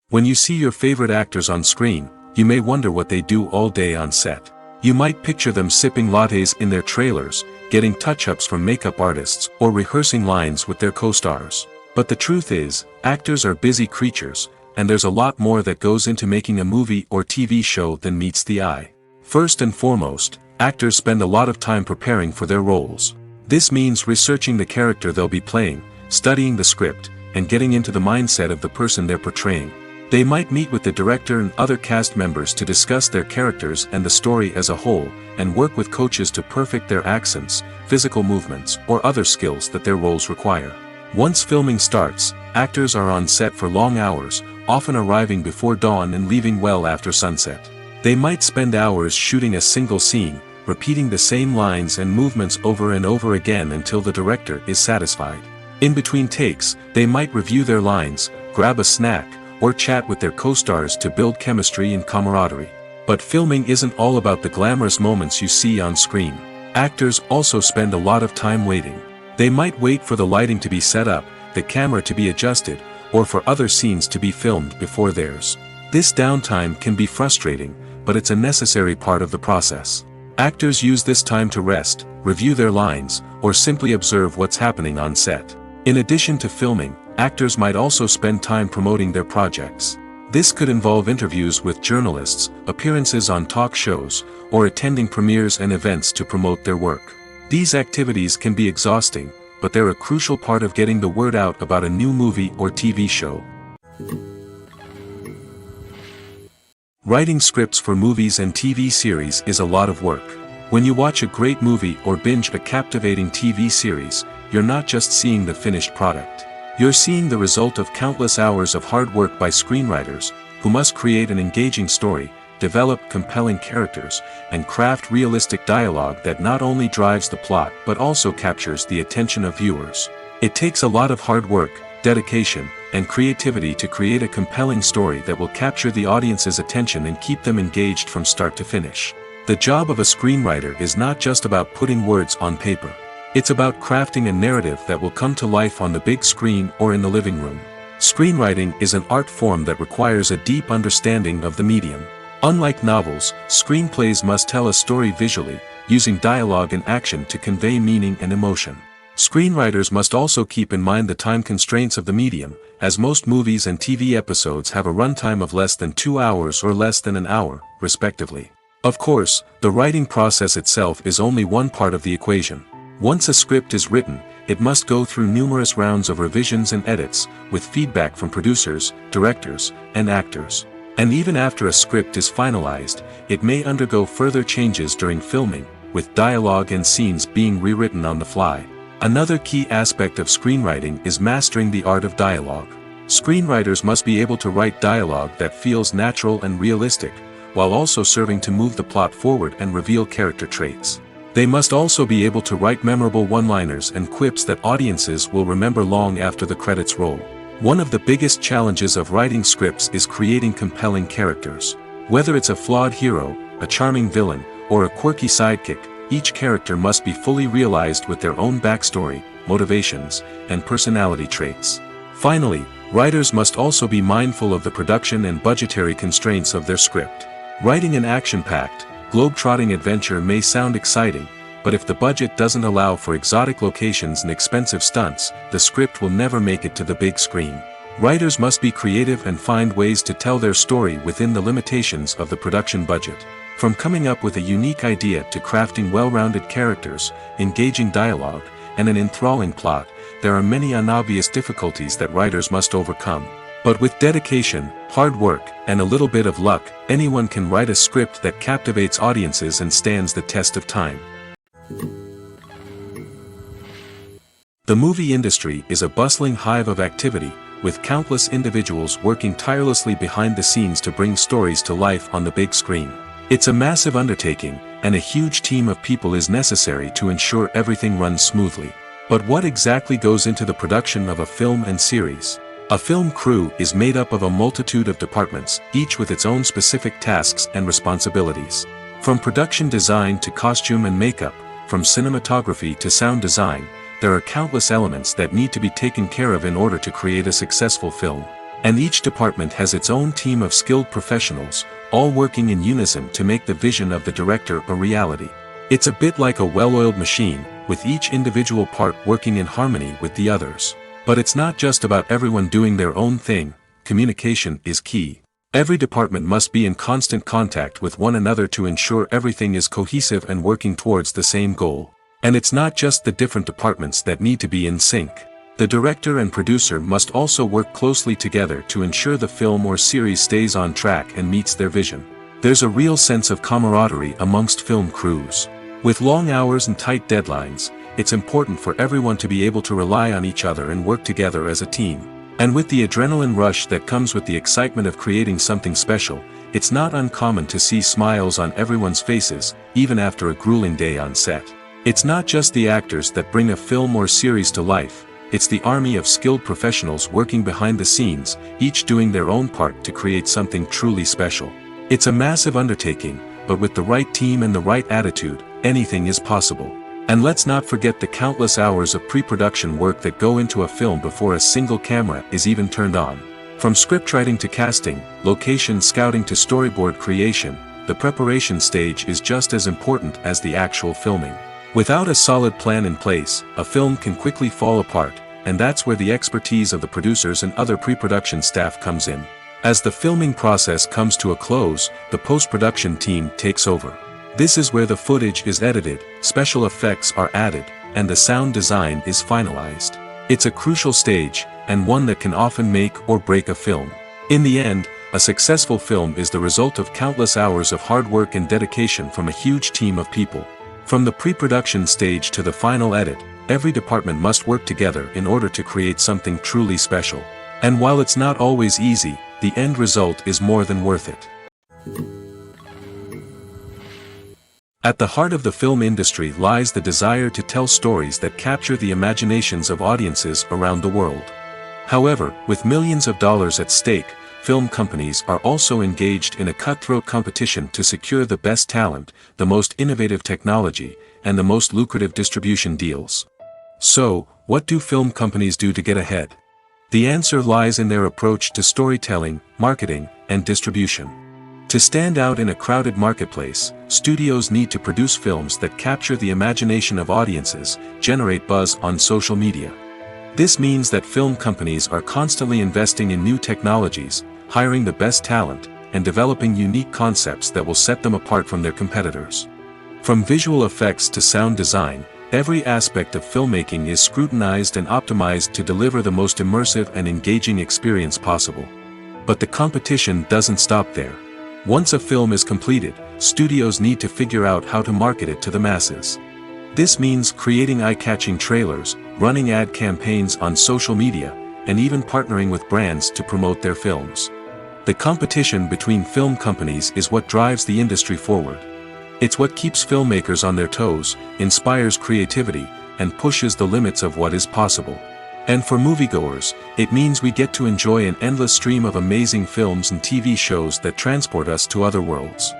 When you see your favorite actors on screen, you may wonder what they do all day on set. You might picture them sipping lattes in their trailers, getting touch-ups from makeup artists, or rehearsing lines with their co-stars. But the truth is, actors are busy creatures, and there's a lot more that goes into making a movie or TV show than meets the eye. First and foremost, actors spend a lot of time preparing for their roles. This means researching the character they'll be playing, studying the script, and getting into the mindset of the person they're portraying. They might meet with the director and other cast members to discuss their characters and the story as a whole, and work with coaches to perfect their accents, physical movements, or other skills that their roles require. Once filming starts, actors are on set for long hours, often arriving before dawn and leaving well after sunset. They might spend hours shooting a single scene, repeating the same lines and movements over and over again until the director is satisfied. In between takes, they might review their lines, grab a snack, or chat with their co-stars to build chemistry and camaraderie. But filming isn't all about the glamorous moments you see on screen. Actors also spend a lot of time waiting. They might wait for the lighting to be set up, the camera to be adjusted, or for other scenes to be filmed before theirs. This downtime can be frustrating, but it's a necessary part of the process. Actors use this time to rest, review their lines, or simply observe what's happening on set. In addition to filming, actors might also spend time promoting their projects. This could involve interviews with journalists, appearances on talk shows, or attending premieres and events to promote their work. These activities can be exhausting, but they're a crucial part of getting the word out about a new movie or TV show. Writing scripts for movies and TV series is a lot of work. When you watch a great movie or binge a captivating TV series, you're not just seeing the finished product. You're seeing the result of countless hours of hard work by screenwriters, who must create an engaging story, develop compelling characters, and craft realistic dialogue that not only drives the plot but also captures the attention of viewers. It takes a lot of hard work, dedication, and creativity to create a compelling story that will capture the audience's attention and keep them engaged from start to finish. The job of a screenwriter is not just about putting words on paper. It's about crafting a narrative that will come to life on the big screen or in the living room. Screenwriting is an art form that requires a deep understanding of the medium. Unlike novels, screenplays must tell a story visually, using dialogue and action to convey meaning and emotion. Screenwriters must also keep in mind the time constraints of the medium, as most movies and TV episodes have a runtime of less than 2 hours or less than an hour, respectively. Of course, the writing process itself is only one part of the equation. Once a script is written, it must go through numerous rounds of revisions and edits, with feedback from producers, directors, and actors. And even after a script is finalized, it may undergo further changes during filming, with dialogue and scenes being rewritten on the fly. Another key aspect of screenwriting is mastering the art of dialogue. Screenwriters must be able to write dialogue that feels natural and realistic, while also serving to move the plot forward and reveal character traits. They must also be able to write memorable one-liners and quips that audiences will remember long after the credits roll. One of the biggest challenges of writing scripts is creating compelling characters. Whether it's a flawed hero, a charming villain, or a quirky sidekick, each character must be fully realized with their own backstory, motivations, and personality traits. Finally, writers must also be mindful of the production and budgetary constraints of their script. Writing an action-packed, globe-trotting adventure may sound exciting, but if the budget doesn't allow for exotic locations and expensive stunts, the script will never make it to the big screen. Writers must be creative and find ways to tell their story within the limitations of the production budget. From coming up with a unique idea to crafting well-rounded characters, engaging dialogue, and an enthralling plot, there are many unobvious difficulties that writers must overcome. But with dedication, hard work, and a little bit of luck, anyone can write a script that captivates audiences and stands the test of time. The movie industry is a bustling hive of activity, with countless individuals working tirelessly behind the scenes to bring stories to life on the big screen. It's a massive undertaking, and a huge team of people is necessary to ensure everything runs smoothly. But what exactly goes into the production of a film and series? A film crew is made up of a multitude of departments, each with its own specific tasks and responsibilities. From production design to costume and makeup, from cinematography to sound design, there are countless elements that need to be taken care of in order to create a successful film. And each department has its own team of skilled professionals, all working in unison to make the vision of the director a reality. It's a bit like a well-oiled machine, with each individual part working in harmony with the others. But it's not just about everyone doing their own thing, communication is key. Every department must be in constant contact with one another to ensure everything is cohesive and working towards the same goal. And it's not just the different departments that need to be in sync. The director and producer must also work closely together to ensure the film or series stays on track and meets their vision. There's a real sense of camaraderie amongst film crews. With long hours and tight deadlines, it's important for everyone to be able to rely on each other and work together as a team. And with the adrenaline rush that comes with the excitement of creating something special, it's not uncommon to see smiles on everyone's faces, even after a grueling day on set. It's not just the actors that bring a film or series to life, it's the army of skilled professionals working behind the scenes, each doing their own part to create something truly special. It's a massive undertaking, but with the right team and the right attitude, anything is possible. And let's not forget the countless hours of pre-production work that go into a film before a single camera is even turned on. From scriptwriting to casting, location scouting to storyboard creation, the preparation stage is just as important as the actual filming. Without a solid plan in place, a film can quickly fall apart, and that's where the expertise of the producers and other pre-production staff comes in. As the filming process comes to a close, the post-production team takes over. This is where the footage is edited, special effects are added, and the sound design is finalized. It's a crucial stage, and one that can often make or break a film. In the end, a successful film is the result of countless hours of hard work and dedication from a huge team of people. From the pre-production stage to the final edit, every department must work together in order to create something truly special. And while it's not always easy, the end result is more than worth it. At the heart of the film industry lies the desire to tell stories that capture the imaginations of audiences around the world. However, with millions of dollars at stake, film companies are also engaged in a cutthroat competition to secure the best talent, the most innovative technology, and the most lucrative distribution deals. So, what do film companies do to get ahead? The answer lies in their approach to storytelling, marketing, and distribution. To stand out in a crowded marketplace, studios need to produce films that capture the imagination of audiences, generate buzz on social media. This means that film companies are constantly investing in new technologies, hiring the best talent, and developing unique concepts that will set them apart from their competitors. From visual effects to sound design, every aspect of filmmaking is scrutinized and optimized to deliver the most immersive and engaging experience possible. But the competition doesn't stop there. Once a film is completed, studios need to figure out how to market it to the masses. This means creating eye-catching trailers, running ad campaigns on social media, and even partnering with brands to promote their films. The competition between film companies is what drives the industry forward. It's what keeps filmmakers on their toes, inspires creativity, and pushes the limits of what is possible. And for moviegoers, it means we get to enjoy an endless stream of amazing films and TV shows that transport us to other worlds.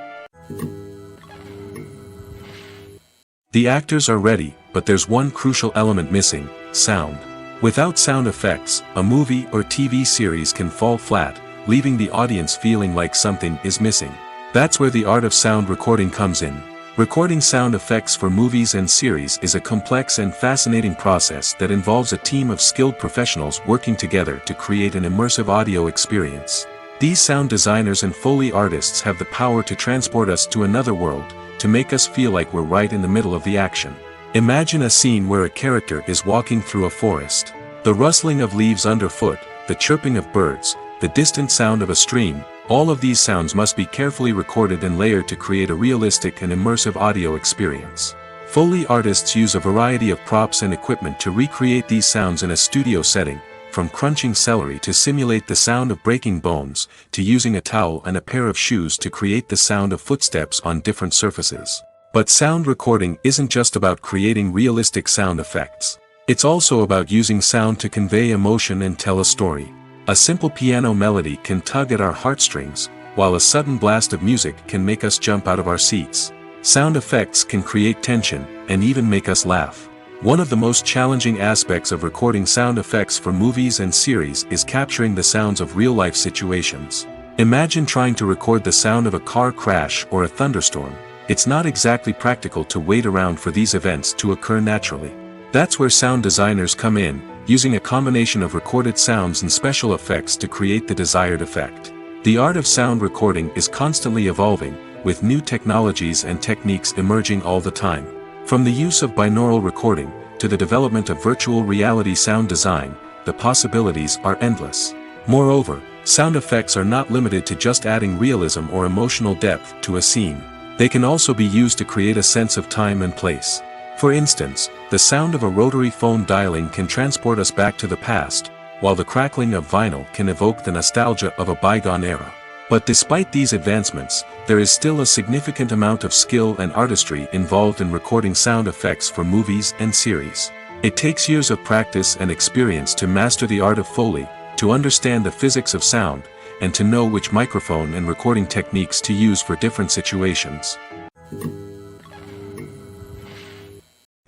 The actors are ready, but there's one crucial element missing: sound. Without sound effects, a movie or TV series can fall flat, leaving the audience feeling like something is missing. That's where the art of sound recording comes in. Recording sound effects for movies and series is a complex and fascinating process that involves a team of skilled professionals working together to create an immersive audio experience. These sound designers and Foley artists have the power to transport us to another world, to make us feel like we're right in the middle of the action. Imagine a scene where a character is walking through a forest. The rustling of leaves underfoot, the chirping of birds, the distant sound of a stream, all of these sounds must be carefully recorded and layered to create a realistic and immersive audio experience. Foley artists use a variety of props and equipment to recreate these sounds in a studio setting, from crunching celery to simulate the sound of breaking bones, to using a towel and a pair of shoes to create the sound of footsteps on different surfaces. But sound recording isn't just about creating realistic sound effects. It's also about using sound to convey emotion and tell a story. A simple piano melody can tug at our heartstrings, while a sudden blast of music can make us jump out of our seats. Sound effects can create tension, and even make us laugh. One of the most challenging aspects of recording sound effects for movies and series is capturing the sounds of real-life situations. Imagine trying to record the sound of a car crash or a thunderstorm. It's not exactly practical to wait around for these events to occur naturally. That's where sound designers come in, using a combination of recorded sounds and special effects to create the desired effect. The art of sound recording is constantly evolving, with new technologies and techniques emerging all the time. From the use of binaural recording, to the development of virtual reality sound design, the possibilities are endless. Moreover, sound effects are not limited to just adding realism or emotional depth to a scene. They can also be used to create a sense of time and place. For instance, the sound of a rotary phone dialing can transport us back to the past, while the crackling of vinyl can evoke the nostalgia of a bygone era. But despite these advancements, there is still a significant amount of skill and artistry involved in recording sound effects for movies and series. It takes years of practice and experience to master the art of Foley, to understand the physics of sound, and to know which microphone and recording techniques to use for different situations.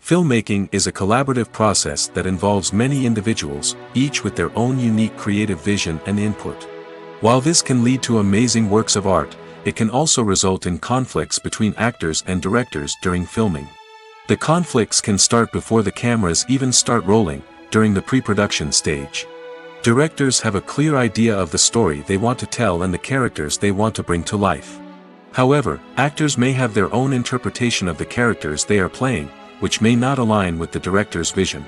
Filmmaking is a collaborative process that involves many individuals, each with their own unique creative vision and input. While this can lead to amazing works of art, it can also result in conflicts between actors and directors during filming. The conflicts can start before the cameras even start rolling, during the pre-production stage. Directors have a clear idea of the story they want to tell and the characters they want to bring to life. However, actors may have their own interpretation of the characters they are playing, which may not align with the director's vision.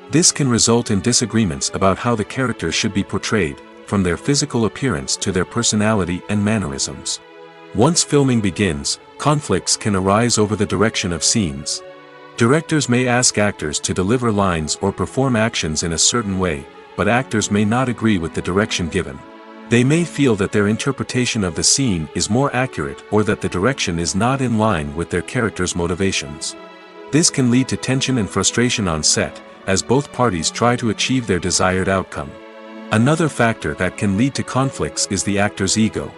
This can result in disagreements about how the characters should be portrayed, from their physical appearance to their personality and mannerisms. Once filming begins, conflicts can arise over the direction of scenes. Directors may ask actors to deliver lines or perform actions in a certain way, but actors may not agree with the direction given. They may feel that their interpretation of the scene is more accurate or that the direction is not in line with their character's motivations. This can lead to tension and frustration on set, as both parties try to achieve their desired outcome. Another factor that can lead to conflicts is the actor's ego.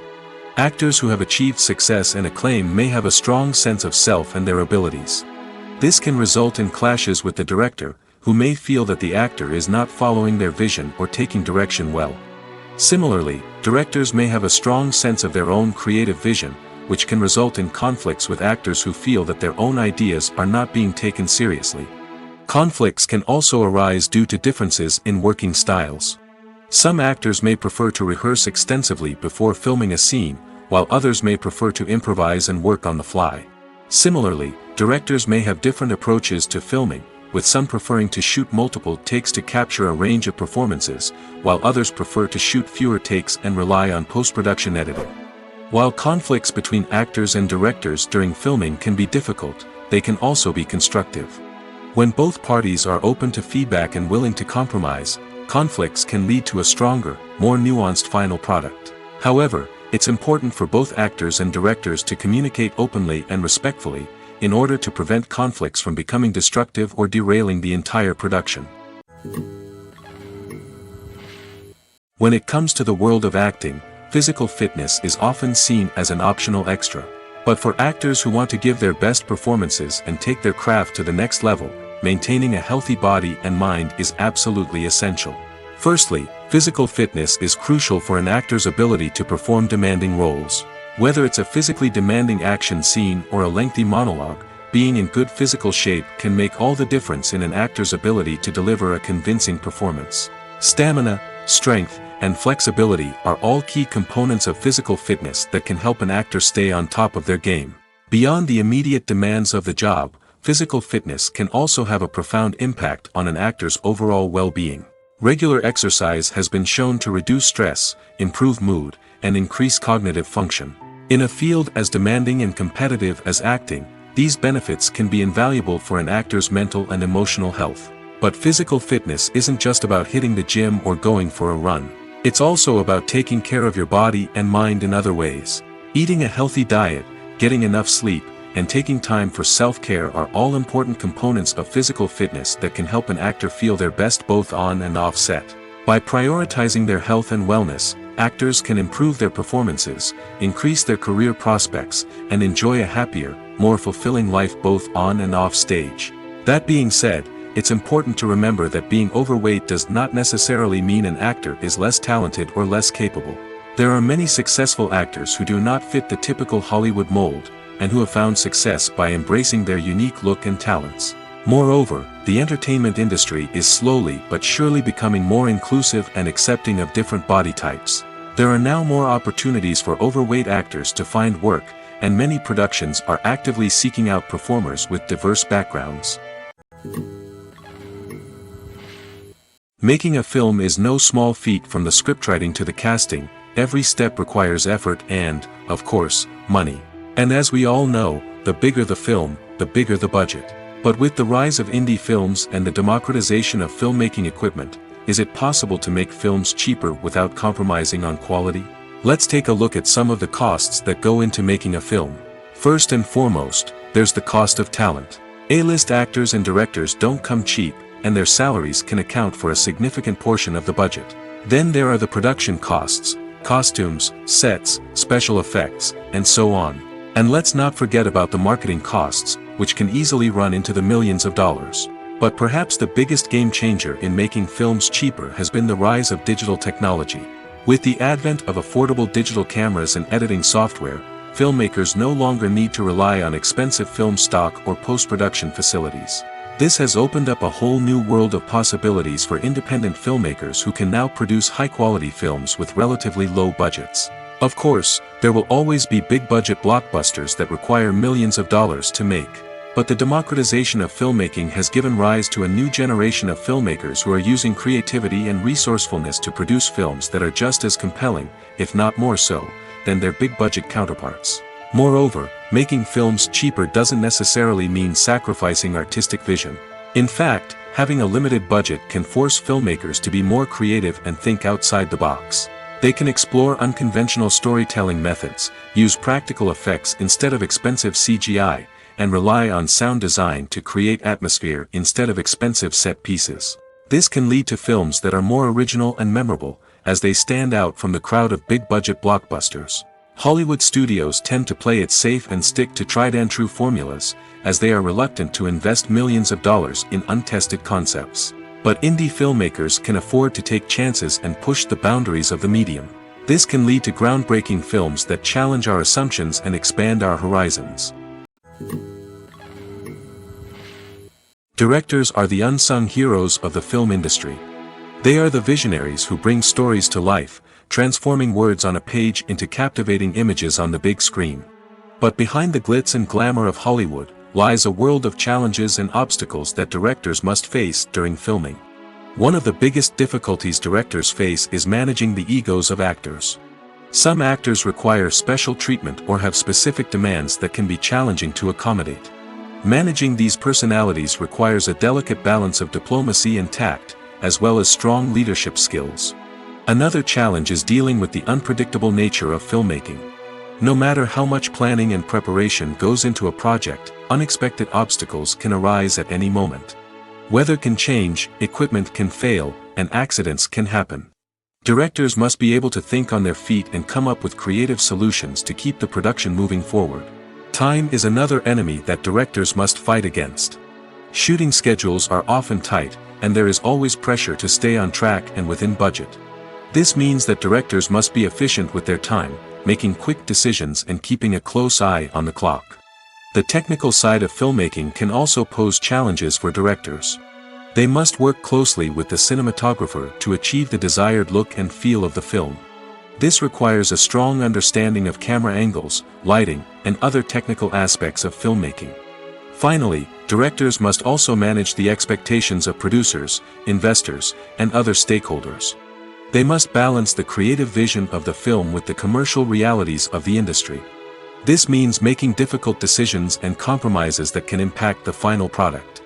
Actors who have achieved success and acclaim may have a strong sense of self and their abilities. This can result in clashes with the director, who may feel that the actor is not following their vision or taking direction well. Similarly, directors may have a strong sense of their own creative vision, which can result in conflicts with actors who feel that their own ideas are not being taken seriously. Conflicts can also arise due to differences in working styles. Some actors may prefer to rehearse extensively before filming a scene, while others may prefer to improvise and work on the fly. Similarly, directors may have different approaches to filming, with some preferring to shoot multiple takes to capture a range of performances, while others prefer to shoot fewer takes and rely on post-production editing. While conflicts between actors and directors during filming can be difficult, they can also be constructive. When both parties are open to feedback and willing to compromise, conflicts can lead to a stronger, more nuanced final product. However, it's important for both actors and directors to communicate openly and respectfully, in order to prevent conflicts from becoming destructive or derailing the entire production. When it comes to the world of acting, physical fitness is often seen as an optional extra. But for actors who want to give their best performances and take their craft to the next level, maintaining a healthy body and mind is absolutely essential. Firstly, physical fitness is crucial for an actor's ability to perform demanding roles. Whether it's a physically demanding action scene or a lengthy monologue, being in good physical shape can make all the difference in an actor's ability to deliver a convincing performance. Stamina, strength, and flexibility are all key components of physical fitness that can help an actor stay on top of their game. Beyond the immediate demands of the job, physical fitness can also have a profound impact on an actor's overall well-being. Regular exercise has been shown to reduce stress, improve mood, and increase cognitive function. In a field as demanding and competitive as acting, these benefits can be invaluable for an actor's mental and emotional health. But physical fitness isn't just about hitting the gym or going for a run. It's also about taking care of your body and mind in other ways. Eating a healthy diet, getting enough sleep, and taking time for self-care are all important components of physical fitness that can help an actor feel their best both on and off set. By prioritizing their health and wellness, actors can improve their performances, increase their career prospects, and enjoy a happier, more fulfilling life both on and off stage. That being said, it's important to remember that being overweight does not necessarily mean an actor is less talented or less capable. There are many successful actors who do not fit the typical Hollywood mold, and who have found success by embracing their unique look and talents. Moreover, the entertainment industry is slowly but surely becoming more inclusive and accepting of different body types. There are now more opportunities for overweight actors to find work, and many productions are actively seeking out performers with diverse backgrounds. Making a film is no small feat. From the scriptwriting to the casting, every step requires effort and, of course, money. And as we all know, the bigger the film, the bigger the budget. But with the rise of indie films and the democratization of filmmaking equipment, is it possible to make films cheaper without compromising on quality? Let's take a look at some of the costs that go into making a film. First and foremost, there's the cost of talent. A-list actors and directors don't come cheap, and their salaries can account for a significant portion of the budget. Then there are the production costs, costumes, sets, special effects, and so on. And let's not forget about the marketing costs, which can easily run into the millions of dollars. But perhaps the biggest game changer in making films cheaper has been the rise of digital technology. With the advent of affordable digital cameras and editing software, filmmakers no longer need to rely on expensive film stock or post-production facilities. This has opened up a whole new world of possibilities for independent filmmakers who can now produce high-quality films with relatively low budgets. Of course, there will always be big-budget blockbusters that require millions of dollars to make. But the democratization of filmmaking has given rise to a new generation of filmmakers who are using creativity and resourcefulness to produce films that are just as compelling, if not more so, than their big-budget counterparts. Moreover, making films cheaper doesn't necessarily mean sacrificing artistic vision. In fact, having a limited budget can force filmmakers to be more creative and think outside the box. They can explore unconventional storytelling methods, use practical effects instead of expensive CGI, and rely on sound design to create atmosphere instead of expensive set pieces. This can lead to films that are more original and memorable, as they stand out from the crowd of big-budget blockbusters. Hollywood studios tend to play it safe and stick to tried-and-true formulas, as they are reluctant to invest millions of dollars in untested concepts. But indie filmmakers can afford to take chances and push the boundaries of the medium. This can lead to groundbreaking films that challenge our assumptions and expand our horizons. Directors are the unsung heroes of the film industry. They are the visionaries who bring stories to life, transforming words on a page into captivating images on the big screen. But behind the glitz and glamour of Hollywood, lies a world of challenges and obstacles that directors must face during filming. One of the biggest difficulties directors face is managing the egos of actors. Some actors require special treatment or have specific demands that can be challenging to accommodate. Managing these personalities requires a delicate balance of diplomacy and tact, as well as strong leadership skills. Another challenge is dealing with the unpredictable nature of filmmaking. No matter how much planning and preparation goes into a project, unexpected obstacles can arise at any moment. Weather can change, equipment can fail, and accidents can happen. Directors must be able to think on their feet and come up with creative solutions to keep the production moving forward. Time is another enemy that directors must fight against. Shooting schedules are often tight, and there is always pressure to stay on track and within budget. This means that directors must be efficient with their time, making quick decisions and keeping a close eye on the clock. The technical side of filmmaking can also pose challenges for directors. They must work closely with the cinematographer to achieve the desired look and feel of the film. This requires a strong understanding of camera angles, lighting, and other technical aspects of filmmaking. Finally, directors must also manage the expectations of producers, investors, and other stakeholders. They must balance the creative vision of the film with the commercial realities of the industry. This means making difficult decisions and compromises that can impact the final product.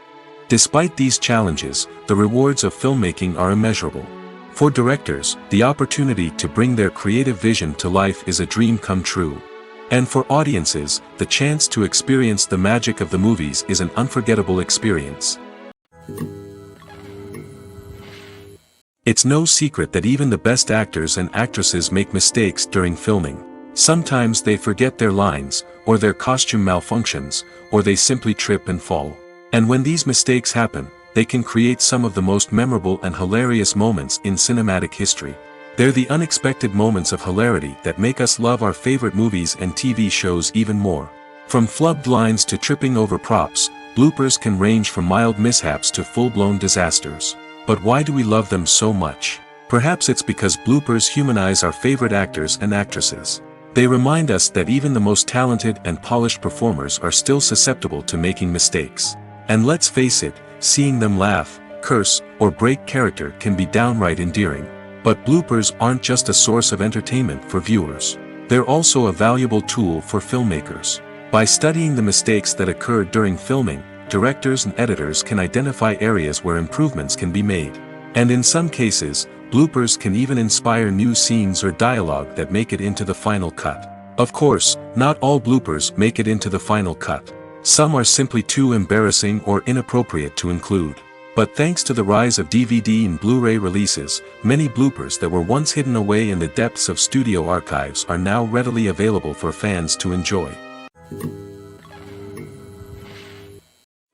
Despite these challenges, the rewards of filmmaking are immeasurable. For directors, the opportunity to bring their creative vision to life is a dream come true. And for audiences, the chance to experience the magic of the movies is an unforgettable experience. It's no secret that even the best actors and actresses make mistakes during filming. Sometimes they forget their lines, or their costume malfunctions, or they simply trip and fall. And when these mistakes happen, they can create some of the most memorable and hilarious moments in cinematic history. They're the unexpected moments of hilarity that make us love our favorite movies and TV shows even more. From flubbed lines to tripping over props, bloopers can range from mild mishaps to full-blown disasters. But why do we love them so much? Perhaps it's because bloopers humanize our favorite actors and actresses. They remind us that even the most talented and polished performers are still susceptible to making mistakes. And let's face it, seeing them laugh, curse, or break character can be downright endearing. But bloopers aren't just a source of entertainment for viewers. They're also a valuable tool for filmmakers. By studying the mistakes that occurred during filming, directors and editors can identify areas where improvements can be made. And in some cases, bloopers can even inspire new scenes or dialogue that make it into the final cut. Of course, not all bloopers make it into the final cut. Some are simply too embarrassing or inappropriate to include. But thanks to the rise of DVD and Blu-ray releases, many bloopers that were once hidden away in the depths of studio archives are now readily available for fans to enjoy.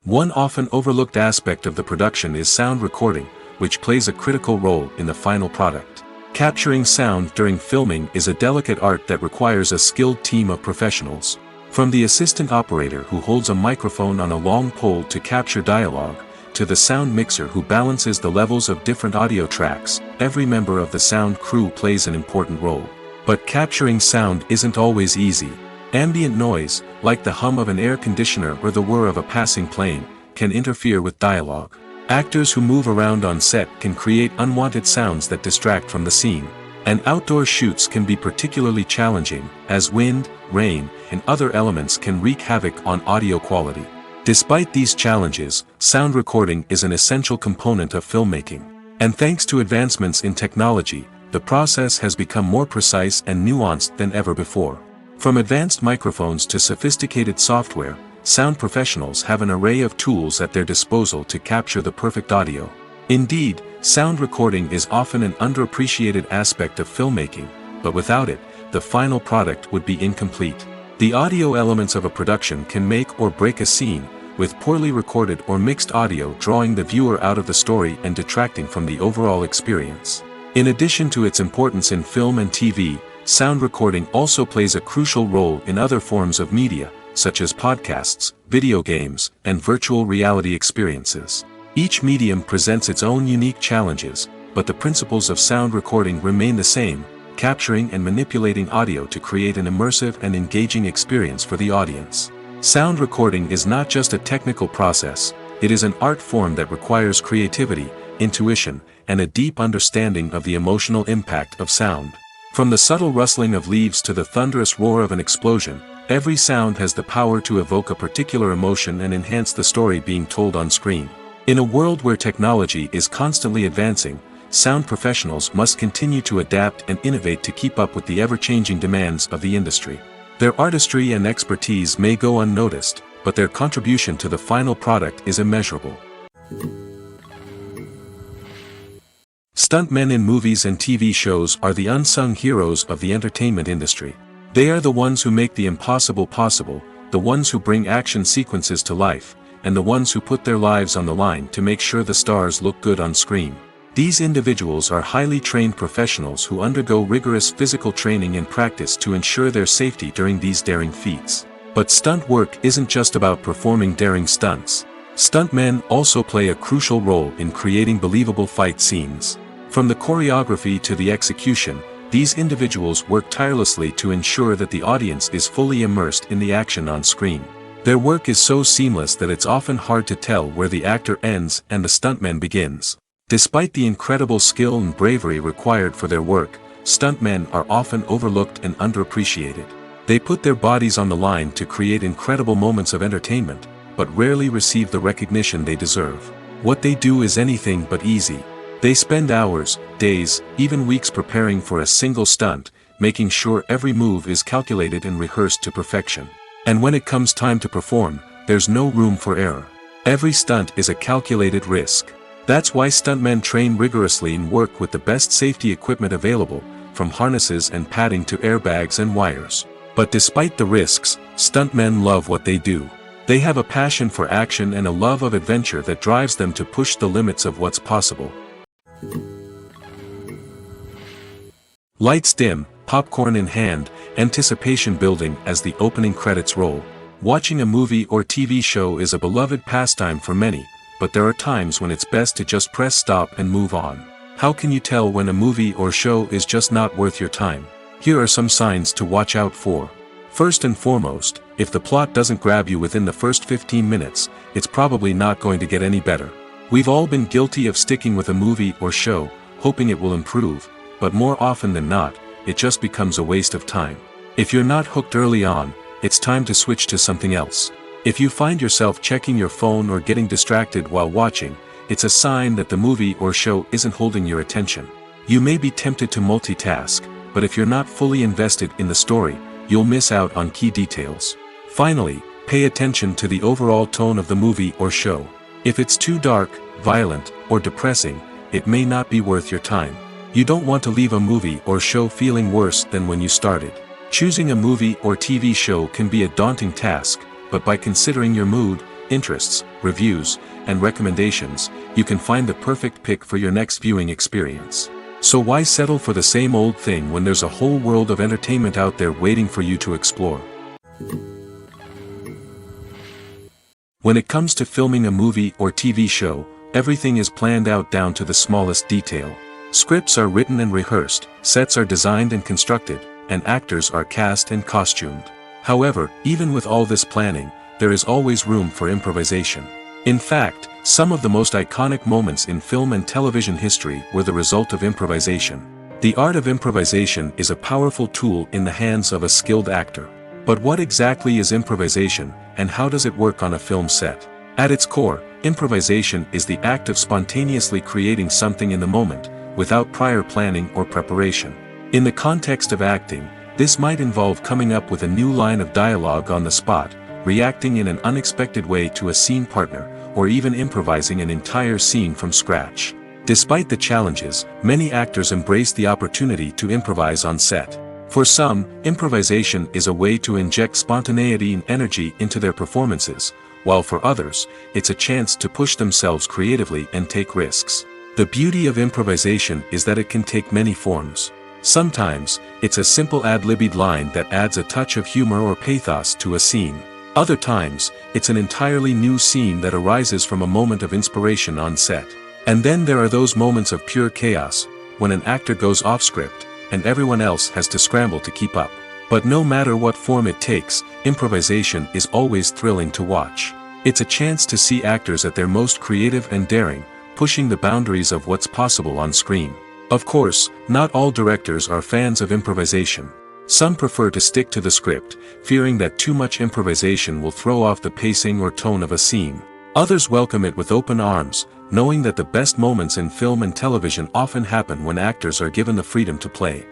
One often overlooked aspect of the production is sound recording, which plays a critical role in the final product. Capturing sound during filming is a delicate art that requires a skilled team of professionals. From the assistant operator who holds a microphone on a long pole to capture dialogue, to the sound mixer who balances the levels of different audio tracks, every member of the sound crew plays an important role. But capturing sound isn't always easy. Ambient noise, like the hum of an air conditioner or the whir of a passing plane, can interfere with dialogue. Actors who move around on set can create unwanted sounds that distract from the scene. And outdoor shoots can be particularly challenging, as wind, rain, and other elements can wreak havoc on audio quality. Despite these challenges, sound recording is an essential component of filmmaking. And thanks to advancements in technology, the process has become more precise and nuanced than ever before. From advanced microphones to sophisticated software, sound professionals have an array of tools at their disposal to capture the perfect audio. Indeed, sound recording is often an underappreciated aspect of filmmaking, but without it, the final product would be incomplete. The audio elements of a production can make or break a scene, with poorly recorded or mixed audio drawing the viewer out of the story and detracting from the overall experience. In addition to its importance in film and TV, sound recording also plays a crucial role in other forms of media, such as podcasts, video games, and virtual reality experiences. Each medium presents its own unique challenges, but the principles of sound recording remain the same: capturing and manipulating audio to create an immersive and engaging experience for the audience. Sound recording is not just a technical process, it is an art form that requires creativity, intuition, and a deep understanding of the emotional impact of sound. From the subtle rustling of leaves to the thunderous roar of an explosion, every sound has the power to evoke a particular emotion and enhance the story being told on screen. In a world where technology is constantly advancing, sound professionals must continue to adapt and innovate to keep up with the ever-changing demands of the industry. Their artistry and expertise may go unnoticed, but their contribution to the final product is immeasurable. Stuntmen in movies and TV shows are the unsung heroes of the entertainment industry. They are the ones who make the impossible possible, the ones who bring action sequences to life, and the ones who put their lives on the line to make sure the stars look good on screen. These individuals are highly trained professionals who undergo rigorous physical training and practice to ensure their safety during these daring feats. But stunt work isn't just about performing daring stunts. Stuntmen also play a crucial role in creating believable fight scenes. From the choreography to the execution, these individuals work tirelessly to ensure that the audience is fully immersed in the action on screen. Their work is so seamless that it's often hard to tell where the actor ends and the stuntman begins. Despite the incredible skill and bravery required for their work, stuntmen are often overlooked and underappreciated. They put their bodies on the line to create incredible moments of entertainment, but rarely receive the recognition they deserve. What they do is anything but easy. They spend hours, days, even weeks preparing for a single stunt, making sure every move is calculated and rehearsed to perfection. And when it comes time to perform, there's no room for error. Every stunt is a calculated risk. That's why stuntmen train rigorously and work with the best safety equipment available, from harnesses and padding to airbags and wires. But despite the risks, stuntmen love what they do. They have a passion for action and a love of adventure that drives them to push the limits of what's possible. Lights dim, popcorn in hand, anticipation building as the opening credits roll. Watching a movie or TV show is a beloved pastime for many, but there are times when it's best to just press stop and move on. How can you tell when a movie or show is just not worth your time? Here are some signs to watch out for. First and foremost, if the plot doesn't grab you within the first 15 minutes, it's probably not going to get any better. We've all been guilty of sticking with a movie or show, hoping it will improve, but more often than not, it just becomes a waste of time. If you're not hooked early on, it's time to switch to something else. If you find yourself checking your phone or getting distracted while watching, it's a sign that the movie or show isn't holding your attention. You may be tempted to multitask, but if you're not fully invested in the story, you'll miss out on key details. Finally, pay attention to the overall tone of the movie or show. If it's too dark, violent, or depressing, it may not be worth your time. You don't want to leave a movie or show feeling worse than when you started. Choosing a movie or TV show can be a daunting task, but by considering your mood, interests, reviews, and recommendations, you can find the perfect pick for your next viewing experience. So why settle for the same old thing when there's a whole world of entertainment out there waiting for you to explore? When it comes to filming a movie or TV show, everything is planned out down to the smallest detail. Scripts are written and rehearsed, sets are designed and constructed, and actors are cast and costumed. However, even with all this planning, there is always room for improvisation. In fact, some of the most iconic moments in film and television history were the result of improvisation. The art of improvisation is a powerful tool in the hands of a skilled actor. But what exactly is improvisation, and how does it work on a film set? At its core, improvisation is the act of spontaneously creating something in the moment, without prior planning or preparation. In the context of acting, this might involve coming up with a new line of dialogue on the spot, reacting in an unexpected way to a scene partner, or even improvising an entire scene from scratch. Despite the challenges, many actors embrace the opportunity to improvise on set. For some, improvisation is a way to inject spontaneity and energy into their performances, while for others, it's a chance to push themselves creatively and take risks. The beauty of improvisation is that it can take many forms. Sometimes, it's a simple ad-libbed line that adds a touch of humor or pathos to a scene. Other times, it's an entirely new scene that arises from a moment of inspiration on set. And then there are those moments of pure chaos, when an actor goes off script, and everyone else has to scramble to keep up. But no matter what form it takes, improvisation is always thrilling to watch. It's a chance to see actors at their most creative and daring, pushing the boundaries of what's possible on screen. Of course, not all directors are fans of improvisation. Some prefer to stick to the script, fearing that too much improvisation will throw off the pacing or tone of a scene. Others welcome it with open arms, knowing that the best moments in film and television often happen when actors are given the freedom to play.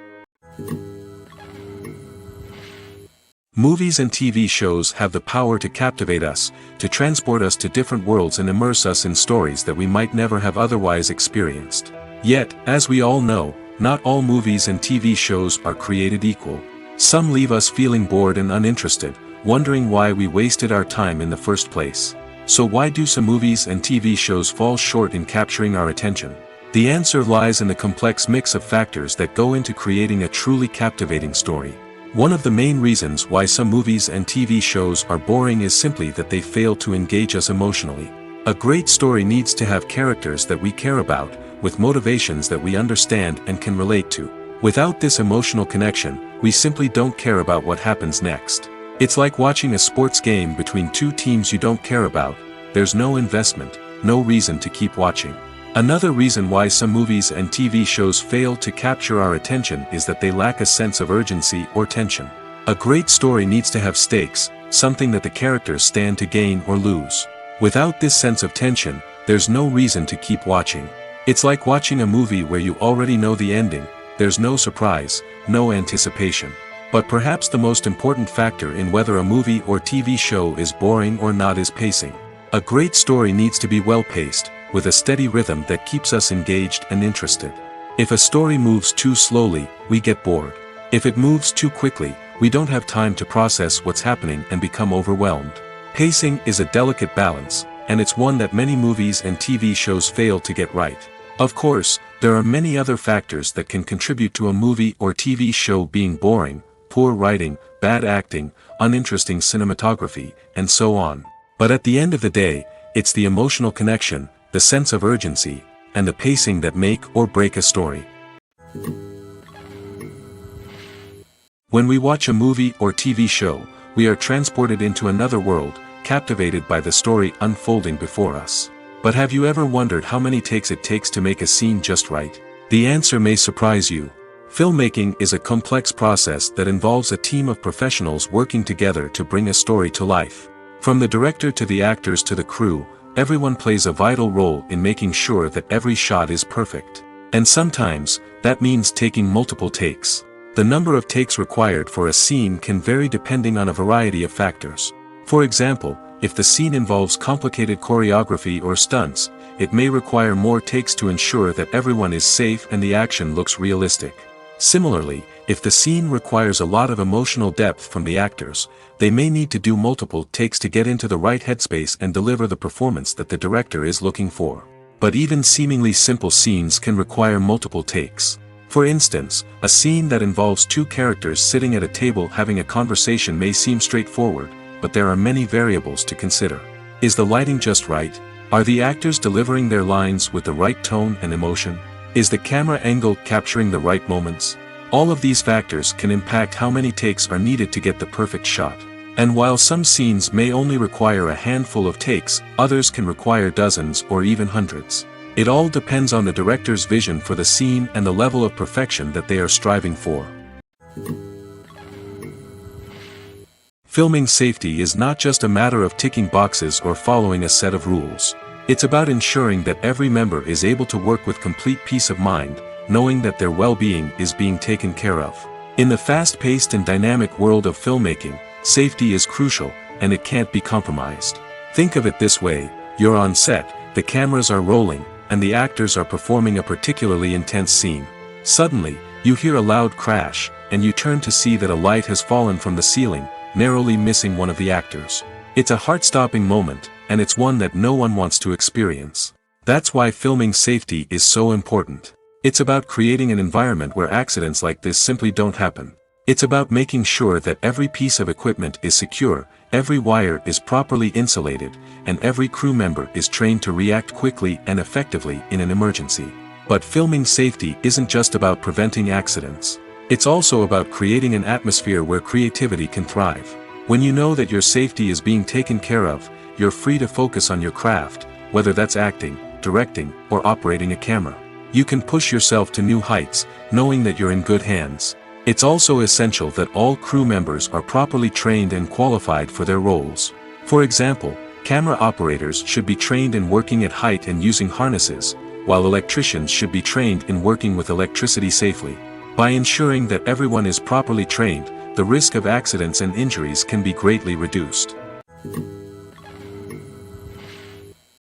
Movies and TV shows have the power to captivate us, to transport us to different worlds and immerse us in stories that we might never have otherwise experienced. Yet, as we all know, not all movies and TV shows are created equal. Some leave us feeling bored and uninterested, wondering why we wasted our time in the first place. So why do some movies and TV shows fall short in capturing our attention? The answer lies in the complex mix of factors that go into creating a truly captivating story. One of the main reasons why some movies and TV shows are boring is simply that they fail to engage us emotionally. A great story needs to have characters that we care about, with motivations that we understand and can relate to. Without this emotional connection, we simply don't care about what happens next. It's like watching a sports game between two teams you don't care about. There's no investment, no reason to keep watching. Another reason why some movies and TV shows fail to capture our attention is that they lack a sense of urgency or tension. A great story needs to have stakes, something that the characters stand to gain or lose. Without this sense of tension, there's no reason to keep watching. It's like watching a movie where you already know the ending, there's no surprise, no anticipation. But perhaps the most important factor in whether a movie or TV show is boring or not is pacing. A great story needs to be well-paced, with a steady rhythm that keeps us engaged and interested. If a story moves too slowly, we get bored. If it moves too quickly, we don't have time to process what's happening and become overwhelmed. Pacing is a delicate balance, and it's one that many movies and TV shows fail to get right. Of course, There are many other factors that can contribute to a movie or TV show being boring: poor writing, bad acting, uninteresting cinematography, and so on. But at the end of the day, it's the emotional connection, the sense of urgency, and the pacing that make or break a story. When we watch a movie or TV show, we are transported into another world, captivated by the story unfolding before us. But have you ever wondered how many takes it takes to make a scene just right? The answer may surprise you. Filmmaking is a complex process that involves a team of professionals working together to bring a story to life. From the director to the actors to the crew, everyone plays a vital role in making sure that every shot is perfect. And sometimes, that means taking multiple takes. The number of takes required for a scene can vary depending on a variety of factors. For example, if the scene involves complicated choreography or stunts, it may require more takes to ensure that everyone is safe and the action looks realistic. Similarly, if the scene requires a lot of emotional depth from the actors, they may need to do multiple takes to get into the right headspace and deliver the performance that the director is looking for. But even seemingly simple scenes can require multiple takes. For instance, a scene that involves two characters sitting at a table having a conversation may seem straightforward, but there are many variables to consider. Is the lighting just right? Are the actors delivering their lines with the right tone and emotion? Is the camera angle capturing the right moments? All of these factors can impact how many takes are needed to get the perfect shot. And while some scenes may only require a handful of takes, others can require dozens or even hundreds. It all depends on the director's vision for the scene and the level of perfection that they are striving for. Filming safety is not just a matter of ticking boxes or following a set of rules. It's about ensuring that every member is able to work with complete peace of mind, knowing that their well-being is being taken care of. In the fast-paced and dynamic world of filmmaking, safety is crucial, and it can't be compromised. Think of it this way: you're on set, the cameras are rolling, and the actors are performing a particularly intense scene. Suddenly, you hear a loud crash, and you turn to see that a light has fallen from the ceiling, narrowly missing one of the actors. It's a heart-stopping moment, and it's one that no one wants to experience. That's why filming safety is so important. It's about creating an environment where accidents like this simply don't happen. It's about making sure that every piece of equipment is secure, every wire is properly insulated, and every crew member is trained to react quickly and effectively in an emergency. But filming safety isn't just about preventing accidents. It's also about creating an atmosphere where creativity can thrive. When you know that your safety is being taken care of, you're free to focus on your craft, whether that's acting, directing, or operating a camera. You can push yourself to new heights, knowing that you're in good hands. It's also essential that all crew members are properly trained and qualified for their roles. For example, camera operators should be trained in working at height and using harnesses, while electricians should be trained in working with electricity safely. By ensuring that everyone is properly trained, the risk of accidents and injuries can be greatly reduced.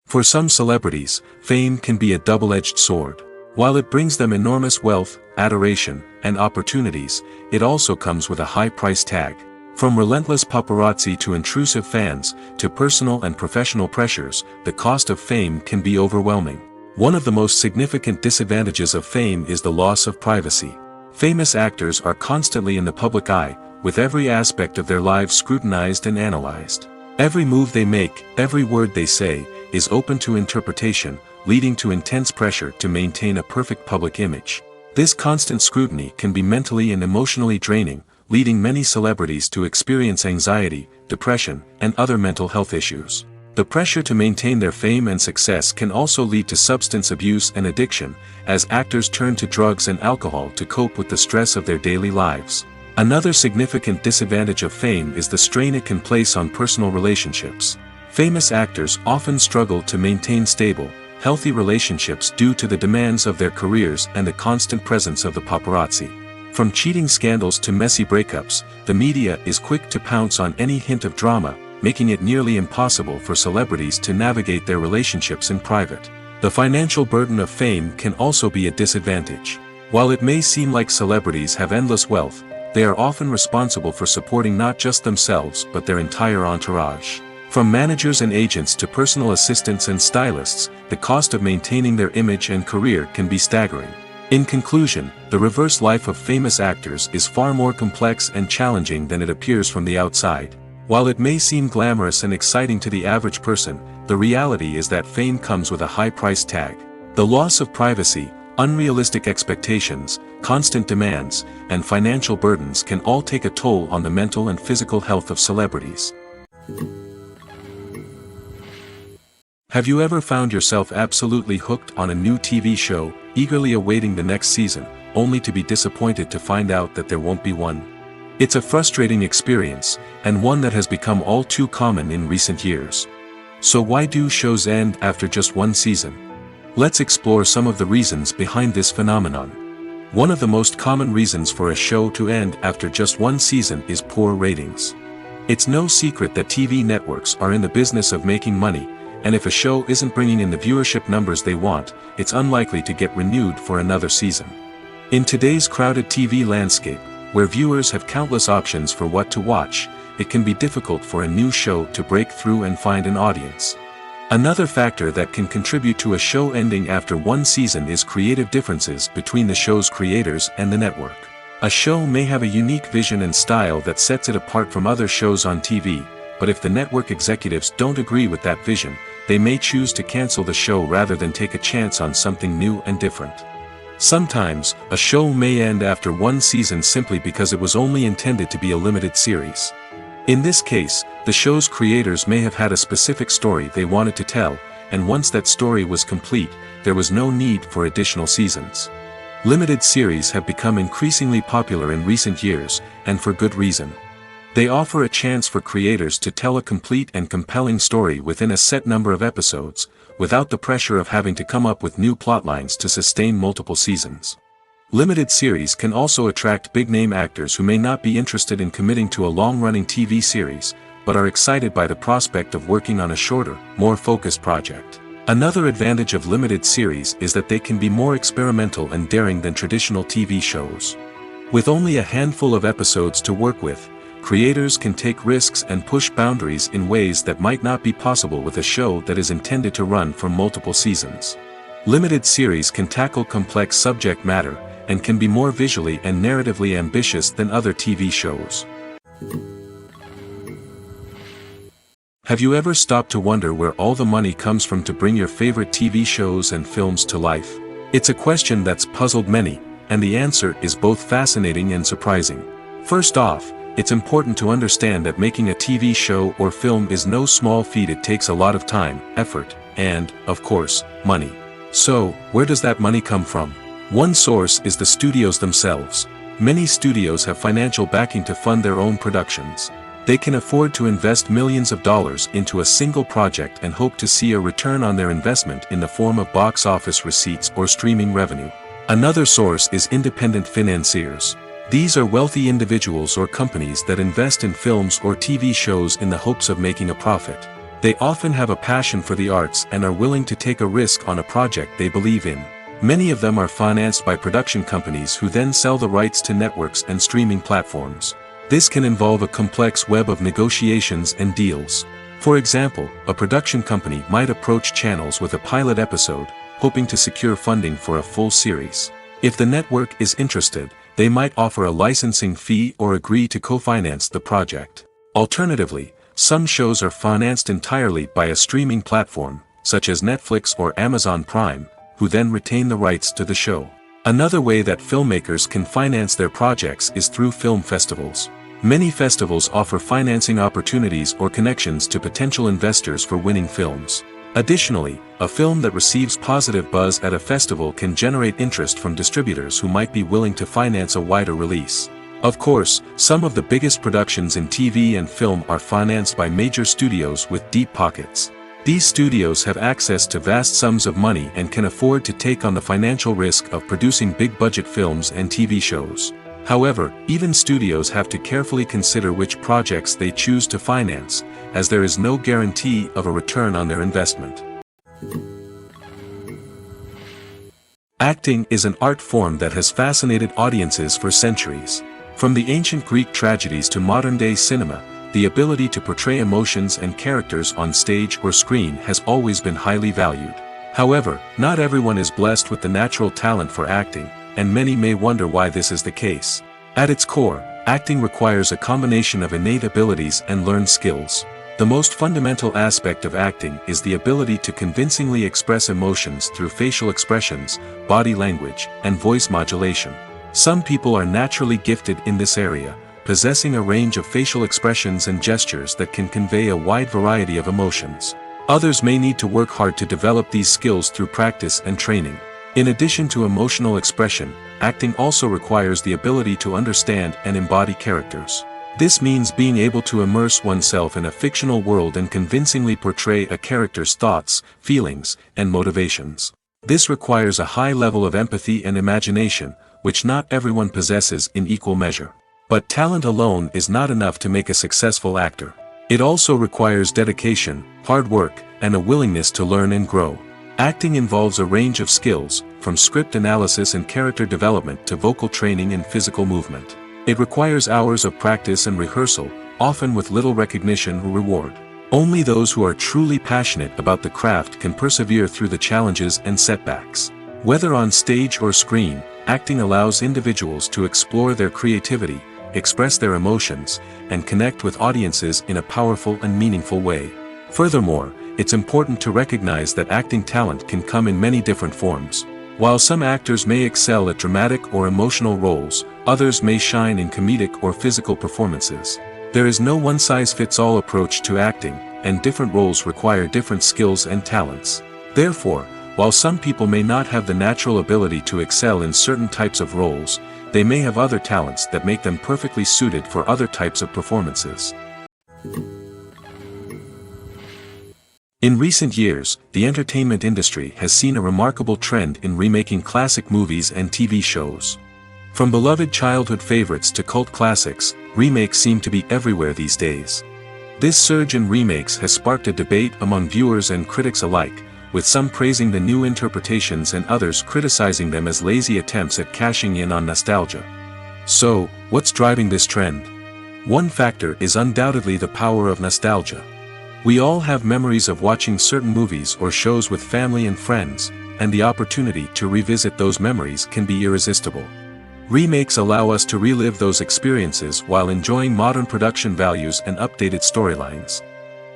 For some celebrities, fame can be a double-edged sword. While it brings them enormous wealth, adoration, and opportunities, it also comes with a high price tag. From relentless paparazzi to intrusive fans, to personal and professional pressures, the cost of fame can be overwhelming. One of the most significant disadvantages of fame is the loss of privacy. Famous actors are constantly in the public eye, with every aspect of their lives scrutinized and analyzed. Every move they make, every word they say, is open to interpretation, leading to intense pressure to maintain a perfect public image. This constant scrutiny can be mentally and emotionally draining, leading many celebrities to experience anxiety, depression, and other mental health issues. The pressure to maintain their fame and success can also lead to substance abuse and addiction, as actors turn to drugs and alcohol to cope with the stress of their daily lives. Another significant disadvantage of fame is the strain it can place on personal relationships. Famous actors often struggle to maintain stable, healthy relationships due to the demands of their careers and the constant presence of the paparazzi. From cheating scandals to messy breakups, the media is quick to pounce on any hint of drama, making it nearly impossible for celebrities to navigate their relationships in private. The financial burden of fame can also be a disadvantage. While it may seem like celebrities have endless wealth, they are often responsible for supporting not just themselves but their entire entourage. From managers and agents to personal assistants and stylists, the cost of maintaining their image and career can be staggering. In conclusion, the reverse life of famous actors is far more complex and challenging than it appears from the outside. While it may seem glamorous and exciting to the average person, the reality is that fame comes with a high price tag. The loss of privacy, unrealistic expectations, constant demands, and financial burdens can all take a toll on the mental and physical health of celebrities. Have you ever found yourself absolutely hooked on a new TV show, eagerly awaiting the next season, only to be disappointed to find out that there won't be one? It's a frustrating experience, and one that has become all too common in recent years. So why do shows end after just one season? Let's explore some of the reasons behind this phenomenon. One of the most common reasons for a show to end after just one season is poor ratings. It's no secret that TV networks are in the business of making money, and if a show isn't bringing in the viewership numbers they want, it's unlikely to get renewed for another season. In today's crowded TV landscape, where viewers have countless options for what to watch, it can be difficult for a new show to break through and find an audience. Another factor that can contribute to a show ending after one season is creative differences between the show's creators and the network. A show may have a unique vision and style that sets it apart from other shows on TV, but if the network executives don't agree with that vision, they may choose to cancel the show rather than take a chance on something new and different. Sometimes, a show may end after one season simply because it was only intended to be a limited series. In this case, the show's creators may have had a specific story they wanted to tell, and once that story was complete, there was no need for additional seasons. Limited series have become increasingly popular in recent years, and for good reason. They offer a chance for creators to tell a complete and compelling story within a set number of episodes, without the pressure of having to come up with new plotlines to sustain multiple seasons. Limited series can also attract big-name actors who may not be interested in committing to a long-running TV series, but are excited by the prospect of working on a shorter, more focused project. Another advantage of limited series is that they can be more experimental and daring than traditional TV shows. With only a handful of episodes to work with, creators can take risks and push boundaries in ways that might not be possible with a show that is intended to run for multiple seasons. Limited series can tackle complex subject matter, and can be more visually and narratively ambitious than other TV shows. Have you ever stopped to wonder where all the money comes from to bring your favorite TV shows and films to life? It's a question that's puzzled many, and the answer is both fascinating and surprising. First off, it's important to understand that making a TV show or film is no small feat. It takes a lot of time, effort, and, of course, money. So, where does that money come from? One source is the studios themselves. Many studios have financial backing to fund their own productions. They can afford to invest millions of dollars into a single project and hope to see a return on their investment in the form of box office receipts or streaming revenue. Another source is independent financiers. These are wealthy individuals or companies that invest in films or TV shows in the hopes of making a profit. They often have a passion for the arts and are willing to take a risk on a project they believe in. Many of them are financed by production companies who then sell the rights to networks and streaming platforms. This can involve a complex web of negotiations and deals. For example, a production company might approach channels with a pilot episode, hoping to secure funding for a full series. If the network is interested, they might offer a licensing fee or agree to co-finance the project. Alternatively, some shows are financed entirely by a streaming platform, such as Netflix or Amazon Prime, who then retain the rights to the show. Another way that filmmakers can finance their projects is through film festivals. Many festivals offer financing opportunities or connections to potential investors for winning films. Additionally, a film that receives positive buzz at a festival can generate interest from distributors who might be willing to finance a wider release. Of course, some of the biggest productions in TV and film are financed by major studios with deep pockets. These studios have access to vast sums of money and can afford to take on the financial risk of producing big-budget films and TV shows. However, even studios have to carefully consider which projects they choose to finance, as there is no guarantee of a return on their investment. Acting is an art form that has fascinated audiences for centuries. From the ancient Greek tragedies to modern-day cinema, the ability to portray emotions and characters on stage or screen has always been highly valued. However, not everyone is blessed with the natural talent for acting, and many may wonder why this is the case. At its core, acting requires a combination of innate abilities and learned skills. The most fundamental aspect of acting is the ability to convincingly express emotions through facial expressions, body language, and voice modulation. Some people are naturally gifted in this area, possessing a range of facial expressions and gestures that can convey a wide variety of emotions. Others may need to work hard to develop these skills through practice and training. In addition to emotional expression, acting also requires the ability to understand and embody characters. This means being able to immerse oneself in a fictional world and convincingly portray a character's thoughts, feelings, and motivations. This requires a high level of empathy and imagination, which not everyone possesses in equal measure. But talent alone is not enough to make a successful actor. It also requires dedication, hard work, and a willingness to learn and grow. Acting involves a range of skills, from script analysis and character development to vocal training and physical movement. It requires hours of practice and rehearsal, often with little recognition or reward. Only those who are truly passionate about the craft can persevere through the challenges and setbacks. Whether on stage or screen, acting allows individuals to explore their creativity, express their emotions, and connect with audiences in a powerful and meaningful way. Furthermore, it's important to recognize that acting talent can come in many different forms. While some actors may excel at dramatic or emotional roles, others may shine in comedic or physical performances. There is no one-size-fits-all approach to acting, and different roles require different skills and talents. Therefore, while some people may not have the natural ability to excel in certain types of roles, they may have other talents that make them perfectly suited for other types of performances. In recent years, the entertainment industry has seen a remarkable trend in remaking classic movies and TV shows. From beloved childhood favorites to cult classics, remakes seem to be everywhere these days. This surge in remakes has sparked a debate among viewers and critics alike, with some praising the new interpretations and others criticizing them as lazy attempts at cashing in on nostalgia. So, what's driving this trend? One factor is undoubtedly the power of nostalgia. We all have memories of watching certain movies or shows with family and friends, and the opportunity to revisit those memories can be irresistible. Remakes allow us to relive those experiences while enjoying modern production values and updated storylines.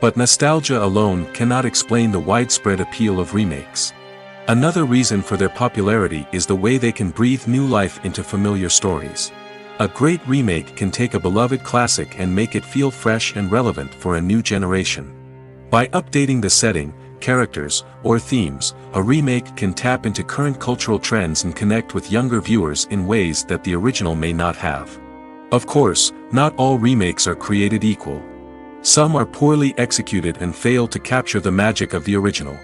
But nostalgia alone cannot explain the widespread appeal of remakes. Another reason for their popularity is the way they can breathe new life into familiar stories. A great remake can take a beloved classic and make it feel fresh and relevant for a new generation. By updating the setting, characters, or themes, a remake can tap into current cultural trends and connect with younger viewers in ways that the original may not have. Of course, not all remakes are created equal. Some are poorly executed and fail to capture the magic of the original.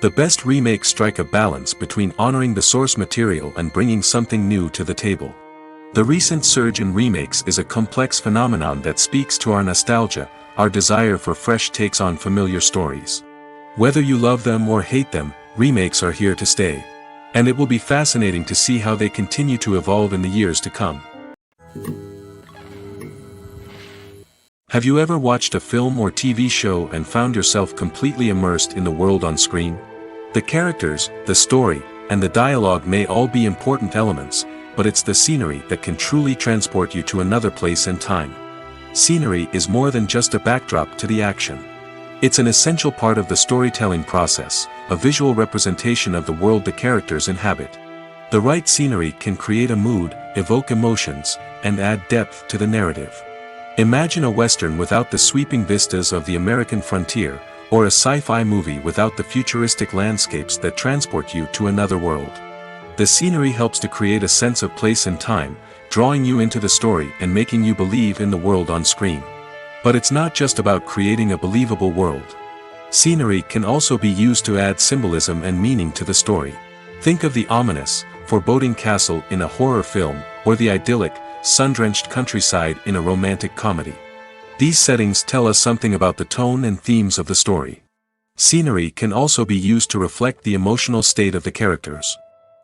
The best remakes strike a balance between honoring the source material and bringing something new to the table. The recent surge in remakes is a complex phenomenon that speaks to our nostalgia, our desire for fresh takes on familiar stories. Whether you love them or hate them, remakes are here to stay. And it will be fascinating to see how they continue to evolve in the years to come. Have you ever watched a film or TV show and found yourself completely immersed in the world on screen? The characters, the story, and the dialogue may all be important elements, but it's the scenery that can truly transport you to another place and time. Scenery is more than just a backdrop to the action. It's an essential part of the storytelling process, a visual representation of the world the characters inhabit. The right scenery can create a mood, evoke emotions, and add depth to the narrative. Imagine a Western without the sweeping vistas of the American frontier, or a sci-fi movie without the futuristic landscapes that transport you to another world. The scenery helps to create a sense of place and time, drawing you into the story and making you believe in the world on screen. But it's not just about creating a believable world. Scenery can also be used to add symbolism and meaning to the story. Think of the ominous, foreboding castle in a horror film, or the idyllic, sun-drenched countryside in a romantic comedy. These settings tell us something about the tone and themes of the story. Scenery can also be used to reflect the emotional state of the characters.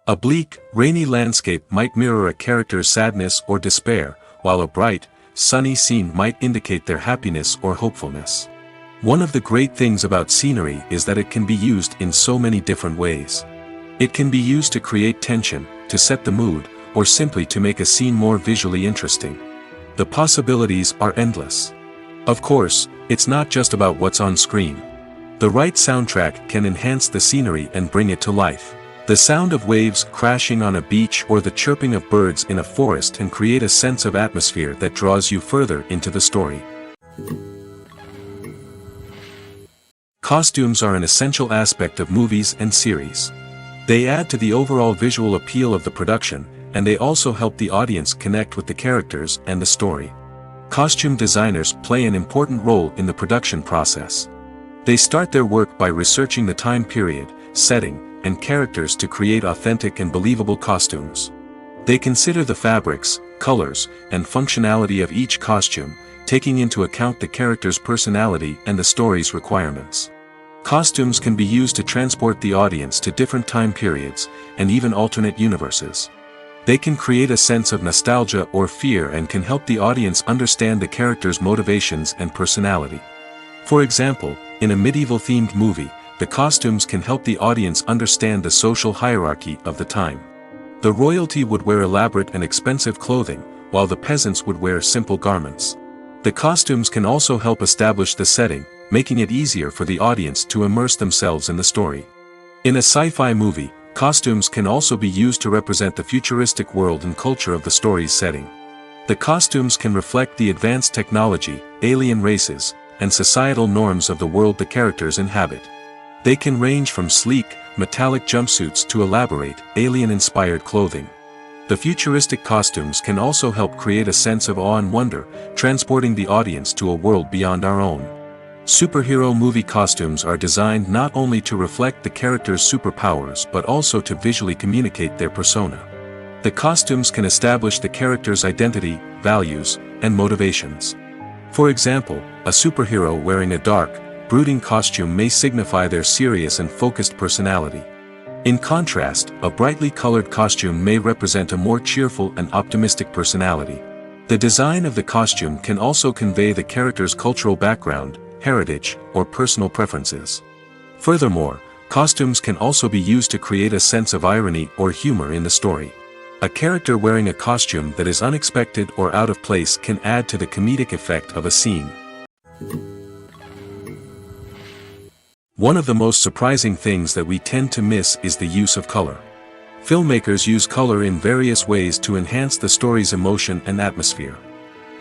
A bleak, rainy landscape might mirror a character's sadness or despair, while a bright, sunny scene might indicate their happiness or hopefulness. One of the great things about scenery is that it can be used in so many different ways. It can be used to create tension, to set the mood, or simply to make a scene more visually interesting. The possibilities are endless. Of course, it's not just about what's on screen. The right soundtrack can enhance the scenery and bring it to life. The sound of waves crashing on a beach or the chirping of birds in a forest can create a sense of atmosphere that draws you further into the story. Costumes are an essential aspect of movies and series. They add to the overall visual appeal of the production, and they also help the audience connect with the characters and the story. Costume designers play an important role in the production process. They start their work by researching the time period, setting, and characters to create authentic and believable costumes. They consider the fabrics, colors, and functionality of each costume, taking into account the character's personality and the story's requirements. Costumes can be used to transport the audience to different time periods, and even alternate universes. They can create a sense of nostalgia or fear and can help the audience understand the character's motivations and personality. For example, in a medieval-themed movie, the costumes can help the audience understand the social hierarchy of the time. The royalty would wear elaborate and expensive clothing, while the peasants would wear simple garments. The costumes can also help establish the setting, making it easier for the audience to immerse themselves in the story. In a sci-fi movie, costumes can also be used to represent the futuristic world and culture of the story's setting. The costumes can reflect the advanced technology, alien races, and societal norms of the world the characters inhabit. They can range from sleek, metallic jumpsuits to elaborate, alien-inspired clothing. The futuristic costumes can also help create a sense of awe and wonder, transporting the audience to a world beyond our own. Superhero movie costumes are designed not only to reflect the character's superpowers but also to visually communicate their persona. The costumes can establish the character's identity, values, and motivations. For example, a superhero wearing a dark, brooding costume may signify their serious and focused personality. In contrast, a brightly colored costume may represent a more cheerful and optimistic personality. The design of the costume can also convey the character's cultural background, heritage, or personal preferences. Furthermore, costumes can also be used to create a sense of irony or humor in the story. A character wearing a costume that is unexpected or out of place can add to the comedic effect of a scene. One of the most surprising things that we tend to miss is the use of color. Filmmakers use color in various ways to enhance the story's emotion and atmosphere.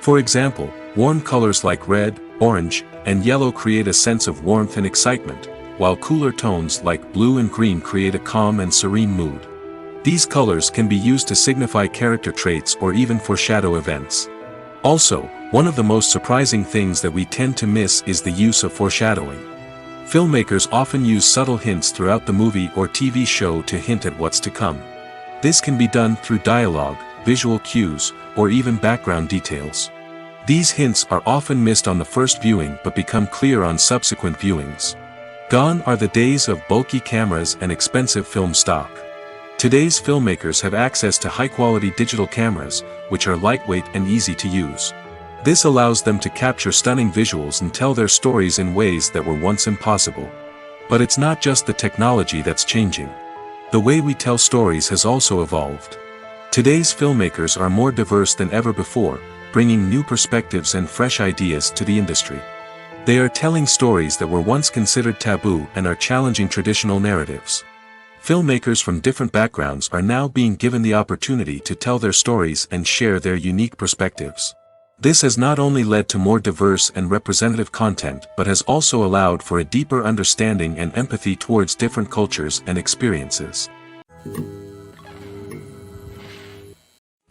For example, warm colors like red, orange, and yellow create a sense of warmth and excitement, while cooler tones like blue and green create a calm and serene mood. These colors can be used to signify character traits or even foreshadow events. Also, one of the most surprising things that we tend to miss is the use of foreshadowing. Filmmakers often use subtle hints throughout the movie or TV show to hint at what's to come. This can be done through dialogue, visual cues, or even background details. These hints are often missed on the first viewing but become clear on subsequent viewings. Gone are the days of bulky cameras and expensive film stock. Today's filmmakers have access to high-quality digital cameras, which are lightweight and easy to use. This allows them to capture stunning visuals and tell their stories in ways that were once impossible. But it's not just the technology that's changing. The way we tell stories has also evolved. Today's filmmakers are more diverse than ever before, bringing new perspectives and fresh ideas to the industry. They are telling stories that were once considered taboo and are challenging traditional narratives. Filmmakers from different backgrounds are now being given the opportunity to tell their stories and share their unique perspectives. This has not only led to more diverse and representative content but has also allowed for a deeper understanding and empathy towards different cultures and experiences.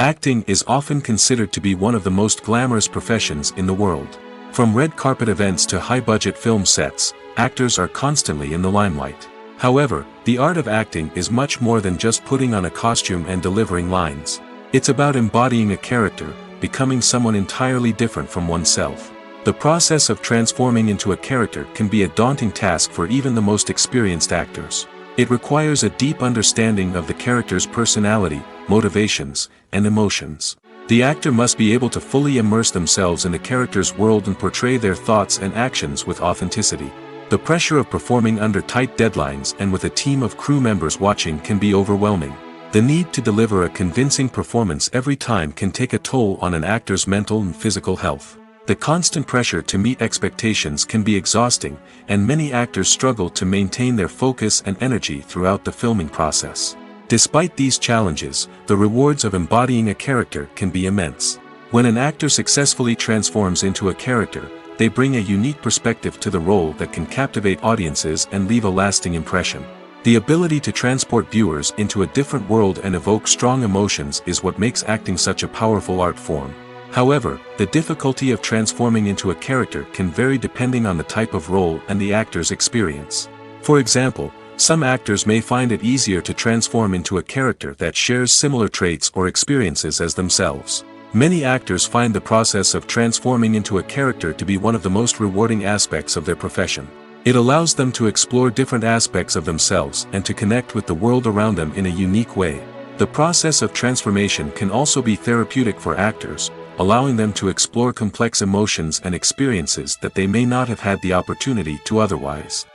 Acting is often considered to be one of the most glamorous professions in the world. From red carpet events to high-budget film sets, actors are constantly in the limelight. However, the art of acting is much more than just putting on a costume and delivering lines. It's about embodying a character, becoming someone entirely different from oneself. The process of transforming into a character can be a daunting task for even the most experienced actors. It requires a deep understanding of the character's personality, motivations, and emotions. The actor must be able to fully immerse themselves in the character's world and portray their thoughts and actions with authenticity. The pressure of performing under tight deadlines and with a team of crew members watching can be overwhelming. The need to deliver a convincing performance every time can take a toll on an actor's mental and physical health. The constant pressure to meet expectations can be exhausting, and many actors struggle to maintain their focus and energy throughout the filming process. Despite these challenges, the rewards of embodying a character can be immense. When an actor successfully transforms into a character, they bring a unique perspective to the role that can captivate audiences and leave a lasting impression. The ability to transport viewers into a different world and evoke strong emotions is what makes acting such a powerful art form. However, the difficulty of transforming into a character can vary depending on the type of role and the actor's experience. For example, some actors may find it easier to transform into a character that shares similar traits or experiences as themselves. Many actors find the process of transforming into a character to be one of the most rewarding aspects of their profession. It allows them to explore different aspects of themselves and to connect with the world around them in a unique way. The process of transformation can also be therapeutic for actors, allowing them to explore complex emotions and experiences that they may not have had the opportunity to otherwise.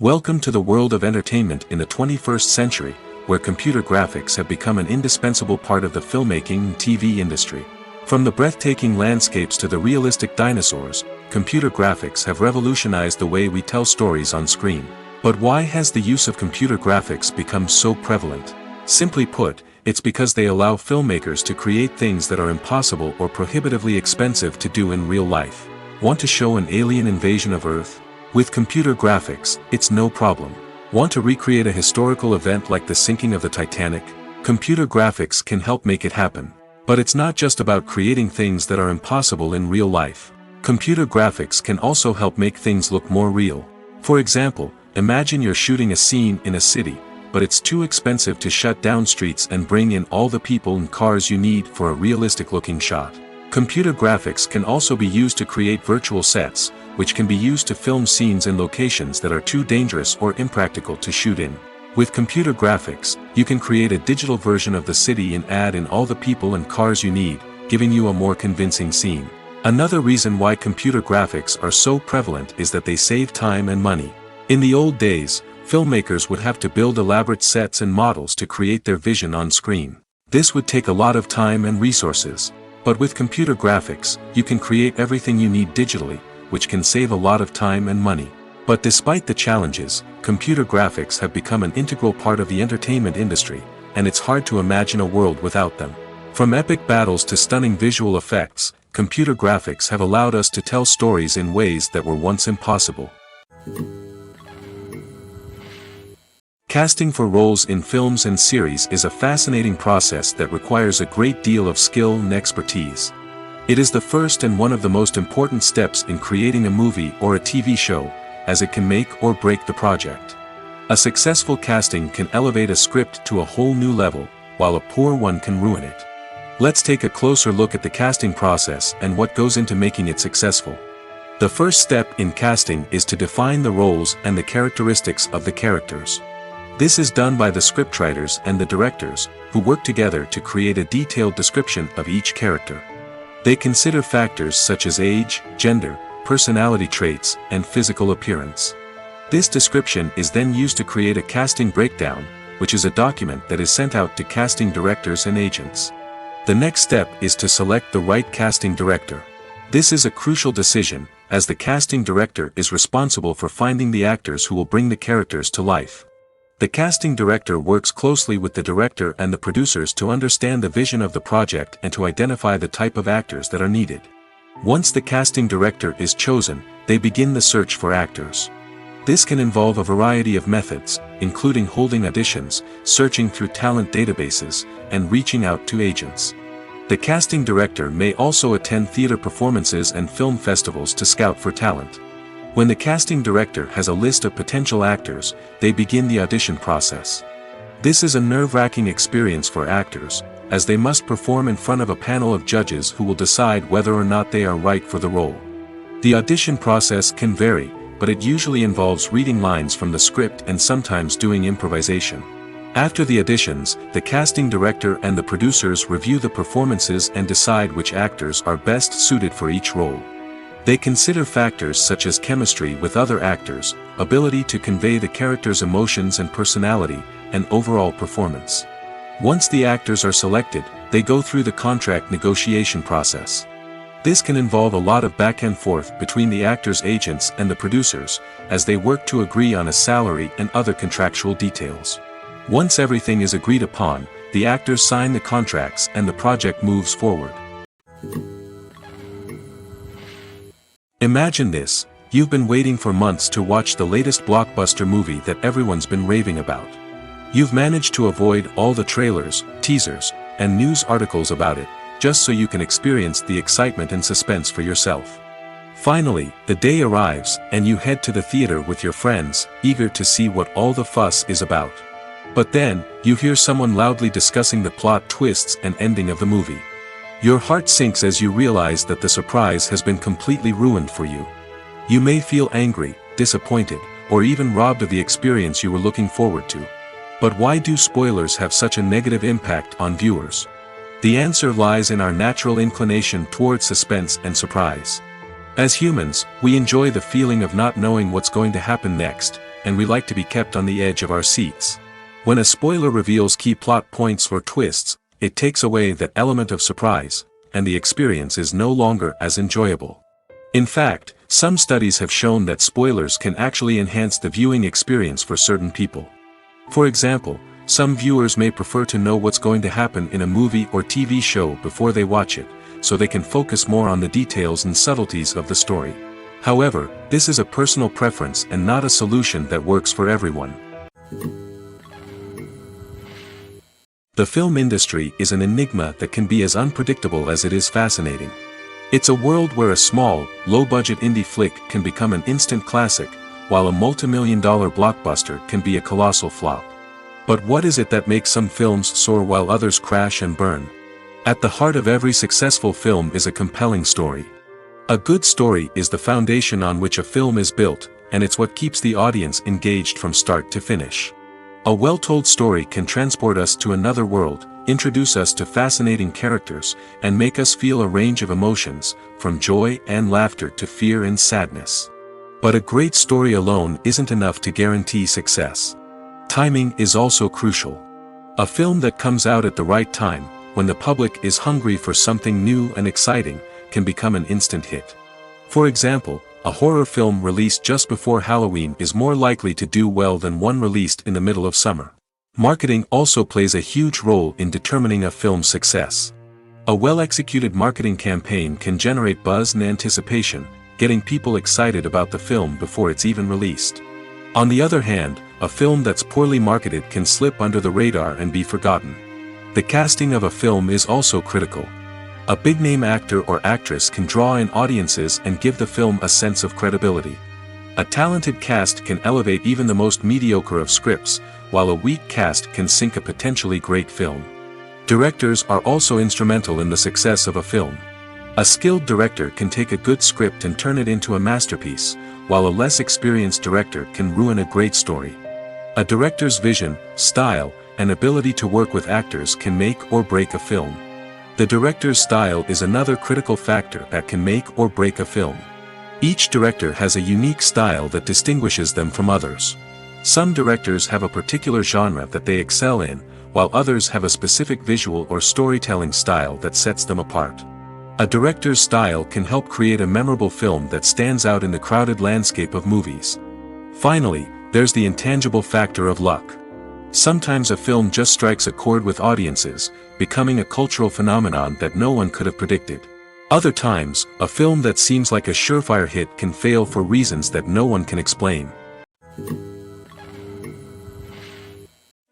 Welcome to the world of entertainment in the 21st century, where computer graphics have become an indispensable part of the filmmaking and TV industry. From the breathtaking landscapes to the realistic dinosaurs, computer graphics have revolutionized the way we tell stories on screen. But why has the use of computer graphics become so prevalent? Simply put, it's because they allow filmmakers to create things that are impossible or prohibitively expensive to do in real life. Want to show an alien invasion of Earth? With computer graphics, it's no problem. Want to recreate a historical event like the sinking of the Titanic? Computer graphics can help make it happen. But it's not just about creating things that are impossible in real life. Computer graphics can also help make things look more real. For example, imagine you're shooting a scene in a city, but it's too expensive to shut down streets and bring in all the people and cars you need for a realistic-looking shot. Computer graphics can also be used to create virtual sets, which can be used to film scenes in locations that are too dangerous or impractical to shoot in. With computer graphics, you can create a digital version of the city and add in all the people and cars you need, giving you a more convincing scene. Another reason why computer graphics are so prevalent is that they save time and money. In the old days, filmmakers would have to build elaborate sets and models to create their vision on screen. This would take a lot of time and resources. But with computer graphics, you can create everything you need digitally, which can save a lot of time and money. But despite the challenges, computer graphics have become an integral part of the entertainment industry, and it's hard to imagine a world without them. From epic battles to stunning visual effects, computer graphics have allowed us to tell stories in ways that were once impossible. Casting for roles in films and series is a fascinating process that requires a great deal of skill and expertise. It is the first and one of the most important steps in creating a movie or a TV show, as it can make or break the project. A successful casting can elevate a script to a whole new level, while a poor one can ruin it. Let's take a closer look at the casting process and what goes into making it successful. The first step in casting is to define the roles and the characteristics of the characters. This is done by the scriptwriters and the directors, who work together to create a detailed description of each character. They consider factors such as age, gender, personality traits, and physical appearance. This description is then used to create a casting breakdown, which is a document that is sent out to casting directors and agents. The next step is to select the right casting director. This is a crucial decision, as the casting director is responsible for finding the actors who will bring the characters to life. The casting director works closely with the director and the producers to understand the vision of the project and to identify the type of actors that are needed. Once the casting director is chosen, they begin the search for actors. This can involve a variety of methods, including holding auditions, searching through talent databases, and reaching out to agents. The casting director may also attend theater performances and film festivals to scout for talent. When the casting director has a list of potential actors, they begin the audition process. This is a nerve-wracking experience for actors, as they must perform in front of a panel of judges who will decide whether or not they are right for the role. The audition process can vary, but it usually involves reading lines from the script and sometimes doing improvisation. After the auditions, the casting director and the producers review the performances and decide which actors are best suited for each role. They consider factors such as chemistry with other actors, ability to convey the character's emotions and personality, and overall performance. Once the actors are selected, they go through the contract negotiation process. This can involve a lot of back and forth between the actors' agents and the producers, as they work to agree on a salary and other contractual details. Once everything is agreed upon, the actors sign the contracts and the project moves forward. Imagine this: you've been waiting for months to watch the latest blockbuster movie that everyone's been raving about. You've managed to avoid all the trailers, teasers, and news articles about it, just so you can experience the excitement and suspense for yourself. Finally, the day arrives, and you head to the theater with your friends, eager to see what all the fuss is about. But then, you hear someone loudly discussing the plot twists and ending of the movie. Your heart sinks as you realize that the surprise has been completely ruined for you. You may feel angry, disappointed, or even robbed of the experience you were looking forward to. But why do spoilers have such a negative impact on viewers? The answer lies in our natural inclination toward suspense and surprise. As humans, we enjoy the feeling of not knowing what's going to happen next, and we like to be kept on the edge of our seats. When a spoiler reveals key plot points or twists, it takes away that element of surprise, and the experience is no longer as enjoyable. In fact, some studies have shown that spoilers can actually enhance the viewing experience for certain people. For example, some viewers may prefer to know what's going to happen in a movie or TV show before they watch it, so they can focus more on the details and subtleties of the story. However, this is a personal preference and not a solution that works for everyone. The film industry is an enigma that can be as unpredictable as it is fascinating. It's a world where a small, low-budget indie flick can become an instant classic, while a multi-million-dollar blockbuster can be a colossal flop. But what is it that makes some films soar while others crash and burn? At the heart of every successful film is a compelling story. A good story is the foundation on which a film is built, and it's what keeps the audience engaged from start to finish. A well-told story can transport us to another world, introduce us to fascinating characters, and make us feel a range of emotions, from joy and laughter to fear and sadness. But a great story alone isn't enough to guarantee success. Timing is also crucial. A film that comes out at the right time, when the public is hungry for something new and exciting, can become an instant hit. For example, a horror film released just before Halloween is more likely to do well than one released in the middle of summer. Marketing also plays a huge role in determining a film's success. A well-executed marketing campaign can generate buzz and anticipation, getting people excited about the film before it's even released. On the other hand, a film that's poorly marketed can slip under the radar and be forgotten. The casting of a film is also critical. A big-name actor or actress can draw in audiences and give the film a sense of credibility. A talented cast can elevate even the most mediocre of scripts, while a weak cast can sink a potentially great film. Directors are also instrumental in the success of a film. A skilled director can take a good script and turn it into a masterpiece, while a less experienced director can ruin a great story. A director's vision, style, and ability to work with actors can make or break a film. The director's style is another critical factor that can make or break a film. Each director has a unique style that distinguishes them from others. Some directors have a particular genre that they excel in, while others have a specific visual or storytelling style that sets them apart. A director's style can help create a memorable film that stands out in the crowded landscape of movies. Finally, there's the intangible factor of luck. Sometimes a film just strikes a chord with audiences, becoming a cultural phenomenon that no one could have predicted. Other times, a film that seems like a surefire hit can fail for reasons that no one can explain.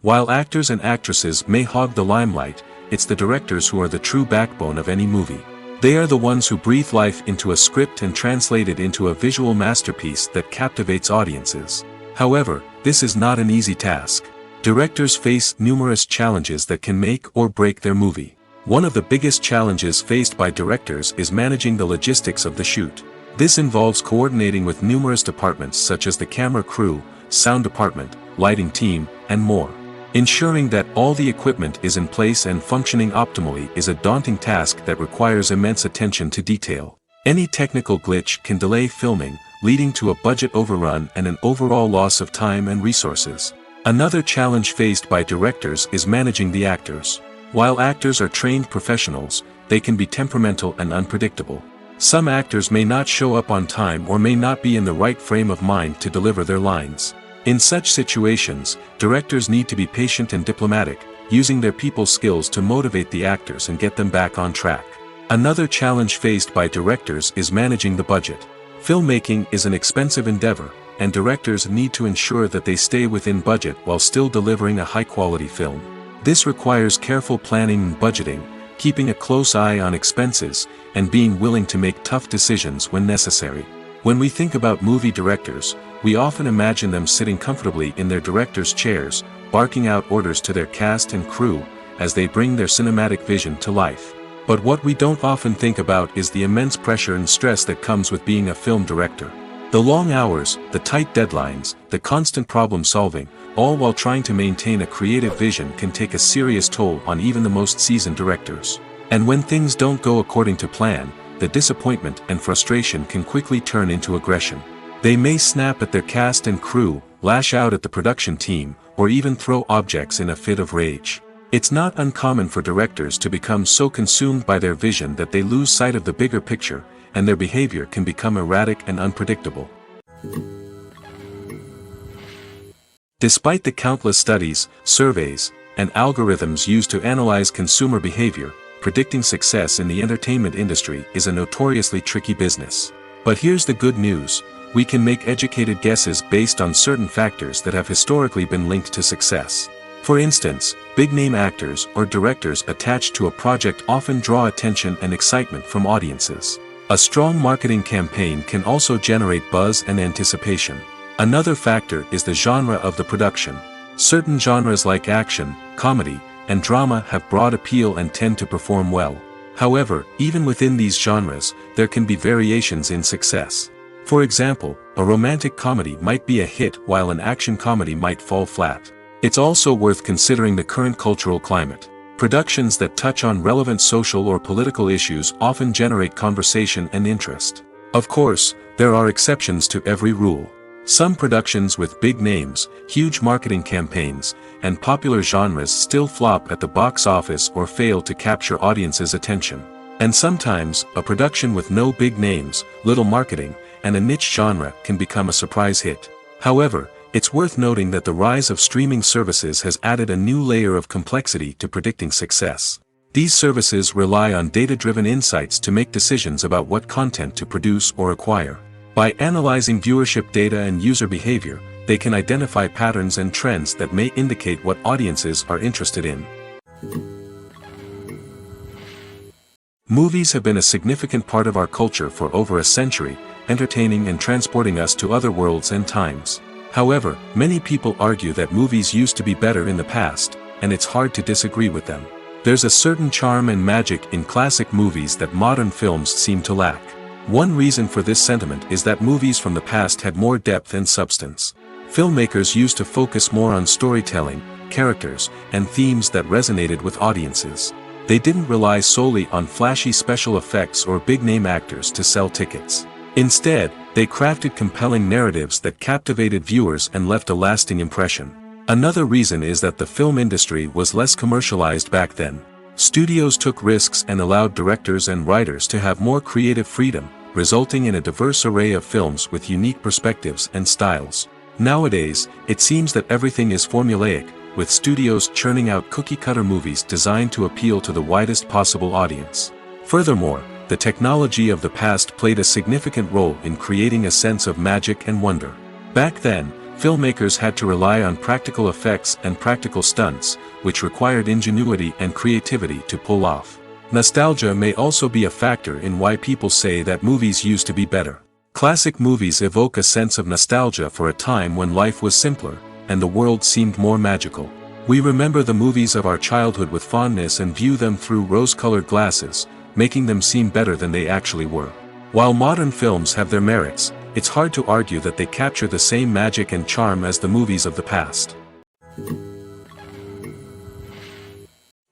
While actors and actresses may hog the limelight, it's the directors who are the true backbone of any movie. They are the ones who breathe life into a script and translate it into a visual masterpiece that captivates audiences. However, this is not an easy task. Directors face numerous challenges that can make or break their movie. One of the biggest challenges faced by directors is managing the logistics of the shoot. This involves coordinating with numerous departments such as the camera crew, sound department, lighting team, and more. Ensuring that all the equipment is in place and functioning optimally is a daunting task that requires immense attention to detail. Any technical glitch can delay filming, leading to a budget overrun and an overall loss of time and resources. Another challenge faced by directors is managing the actors. While actors are trained professionals, they can be temperamental and unpredictable. Some actors may not show up on time or may not be in the right frame of mind to deliver their lines. In such situations, directors need to be patient and diplomatic, using their people skills to motivate the actors and get them back on track. Another challenge faced by directors is managing the budget. Filmmaking is an expensive endeavor, and directors need to ensure that they stay within budget while still delivering a high-quality film. This requires careful planning and budgeting, keeping a close eye on expenses, and being willing to make tough decisions when necessary. When we think about movie directors, we often imagine them sitting comfortably in their director's chairs, barking out orders to their cast and crew, as they bring their cinematic vision to life. But what we don't often think about is the immense pressure and stress that comes with being a film director. The long hours, the tight deadlines, the constant problem solving, all while trying to maintain a creative vision can take a serious toll on even the most seasoned directors. And when things don't go according to plan, the disappointment and frustration can quickly turn into aggression. They may snap at their cast and crew, lash out at the production team, or even throw objects in a fit of rage. It's not uncommon for directors to become so consumed by their vision that they lose sight of the bigger picture, and their behavior can become erratic and unpredictable. Despite the countless studies, surveys, and algorithms used to analyze consumer behavior, predicting success in the entertainment industry is a notoriously tricky business. But here's the good news: we can make educated guesses based on certain factors that have historically been linked to success. For instance, big-name actors or directors attached to a project often draw attention and excitement from audiences. A strong marketing campaign can also generate buzz and anticipation. Another factor is the genre of the production. Certain genres like action, comedy, and drama have broad appeal and tend to perform well. However, even within these genres, there can be variations in success. For example, a romantic comedy might be a hit while an action comedy might fall flat. It's also worth considering the current cultural climate. Productions that touch on relevant social or political issues often generate conversation and interest. Of course, there are exceptions to every rule. Some productions with big names, huge marketing campaigns, and popular genres still flop at the box office or fail to capture audiences' attention. And sometimes, a production with no big names, little marketing, and a niche genre can become a surprise hit. However, it's worth noting that the rise of streaming services has added a new layer of complexity to predicting success. These services rely on data-driven insights to make decisions about what content to produce or acquire. By analyzing viewership data and user behavior, they can identify patterns and trends that may indicate what audiences are interested in. Movies have been a significant part of our culture for over a century, entertaining and transporting us to other worlds and times. However, many people argue that movies used to be better in the past, and it's hard to disagree with them. There's a certain charm and magic in classic movies that modern films seem to lack. One reason for this sentiment is that movies from the past had more depth and substance. Filmmakers used to focus more on storytelling, characters, and themes that resonated with audiences. They didn't rely solely on flashy special effects or big-name actors to sell tickets. Instead, they crafted compelling narratives that captivated viewers and left a lasting impression. Another reason is that the film industry was less commercialized back then. Studios took risks and allowed directors and writers to have more creative freedom, resulting in a diverse array of films with unique perspectives and styles. Nowadays, it seems that everything is formulaic, with studios churning out cookie-cutter movies designed to appeal to the widest possible audience. Furthermore, the technology of the past played a significant role in creating a sense of magic and wonder. Back then, filmmakers had to rely on practical effects and practical stunts, which required ingenuity and creativity to pull off. Nostalgia may also be a factor in why people say that movies used to be better. Classic movies evoke a sense of nostalgia for a time when life was simpler, and the world seemed more magical. We remember the movies of our childhood with fondness and view them through rose-colored glasses, making them seem better than they actually were. While modern films have their merits, it's hard to argue that they capture the same magic and charm as the movies of the past.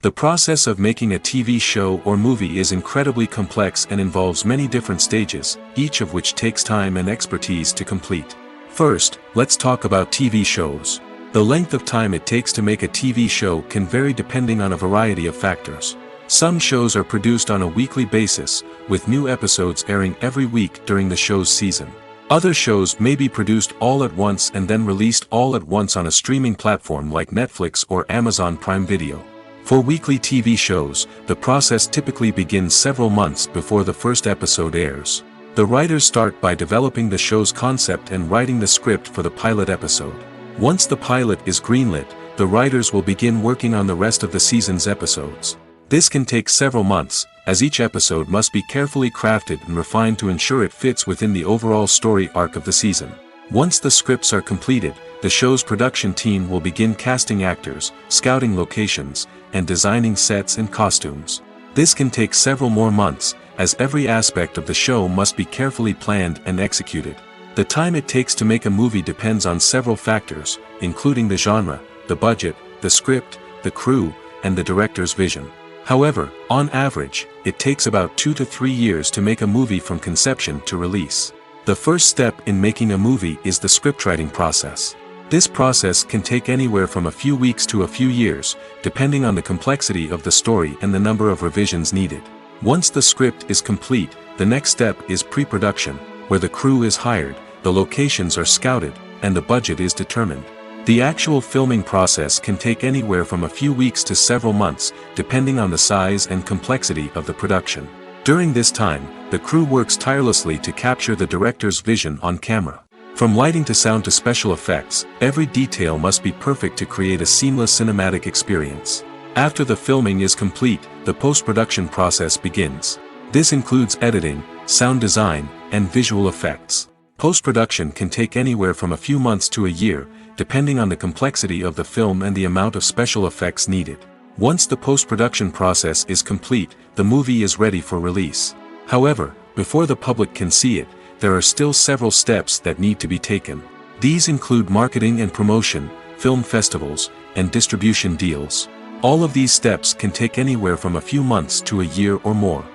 The process of making a TV show or movie is incredibly complex and involves many different stages, each of which takes time and expertise to complete. First, let's talk about TV shows. The length of time it takes to make a TV show can vary depending on a variety of factors. Some shows are produced on a weekly basis, with new episodes airing every week during the show's season. Other shows may be produced all at once and then released all at once on a streaming platform like Netflix or Amazon Prime Video. For weekly TV shows, the process typically begins several months before the first episode airs. The writers start by developing the show's concept and writing the script for the pilot episode. Once the pilot is greenlit, the writers will begin working on the rest of the season's episodes. This can take several months, as each episode must be carefully crafted and refined to ensure it fits within the overall story arc of the season. Once the scripts are completed, the show's production team will begin casting actors, scouting locations, and designing sets and costumes. This can take several more months, as every aspect of the show must be carefully planned and executed. The time it takes to make a movie depends on several factors, including the genre, the budget, the script, the crew, and the director's vision. However, on average, it takes about 2 to 3 years to make a movie from conception to release. The first step in making a movie is the scriptwriting process. This process can take anywhere from a few weeks to a few years, depending on the complexity of the story and the number of revisions needed. Once the script is complete, the next step is pre-production, where the crew is hired, the locations are scouted, and the budget is determined. The actual filming process can take anywhere from a few weeks to several months, depending on the size and complexity of the production. During this time, the crew works tirelessly to capture the director's vision on camera. From lighting to sound to special effects, every detail must be perfect to create a seamless cinematic experience. After the filming is complete, the post-production process begins. This includes editing, sound design, and visual effects. Post-production can take anywhere from a few months to a year, depending on the complexity of the film and the amount of special effects needed. Once the post-production process is complete, the movie is ready for release. However, before the public can see it, there are still several steps that need to be taken. These include marketing and promotion, film festivals, and distribution deals. All of these steps can take anywhere from a few months to a year or more.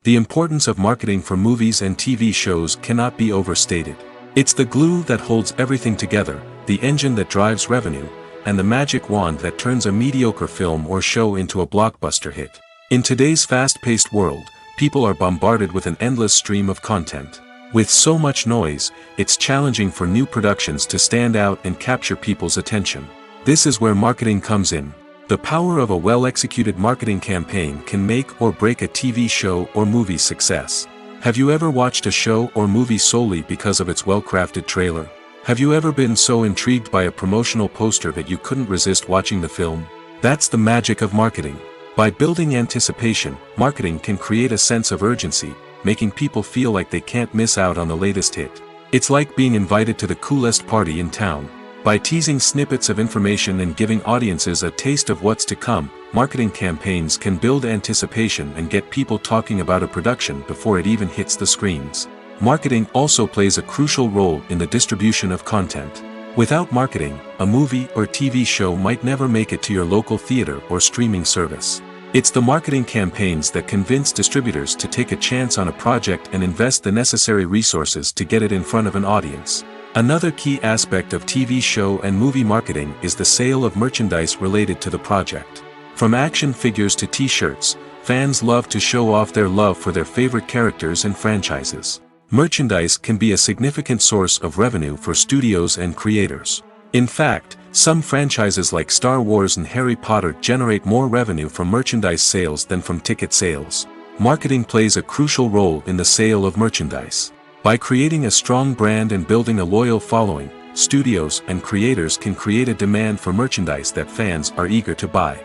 The importance of marketing for movies and TV shows cannot be overstated. It's the glue that holds everything together, the engine that drives revenue, and the magic wand that turns a mediocre film or show into a blockbuster hit. In today's fast-paced world, people are bombarded with an endless stream of content. With so much noise, it's challenging for new productions to stand out and capture people's attention. This is where marketing comes in. The power of a well-executed marketing campaign can make or break a TV show or movie's success. Have you ever watched a show or movie solely because of its well-crafted trailer? Have you ever been so intrigued by a promotional poster that you couldn't resist watching the film? That's the magic of marketing. By building anticipation, marketing can create a sense of urgency, making people feel like they can't miss out on the latest hit. It's like being invited to the coolest party in town. By teasing snippets of information and giving audiences a taste of what's to come, marketing campaigns can build anticipation and get people talking about a production before it even hits the screens. Marketing also plays a crucial role in the distribution of content. Without marketing, a movie or TV show might never make it to your local theater or streaming service. It's the marketing campaigns that convince distributors to take a chance on a project and invest the necessary resources to get it in front of an audience. Another key aspect of TV show and movie marketing is the sale of merchandise related to the project. From action figures to t-shirts, fans love to show off their love for their favorite characters and franchises. Merchandise can be a significant source of revenue for studios and creators. In fact, some franchises like Star Wars and Harry Potter generate more revenue from merchandise sales than from ticket sales. Marketing plays a crucial role in the sale of merchandise. By creating a strong brand and building a loyal following, studios and creators can create a demand for merchandise that fans are eager to buy.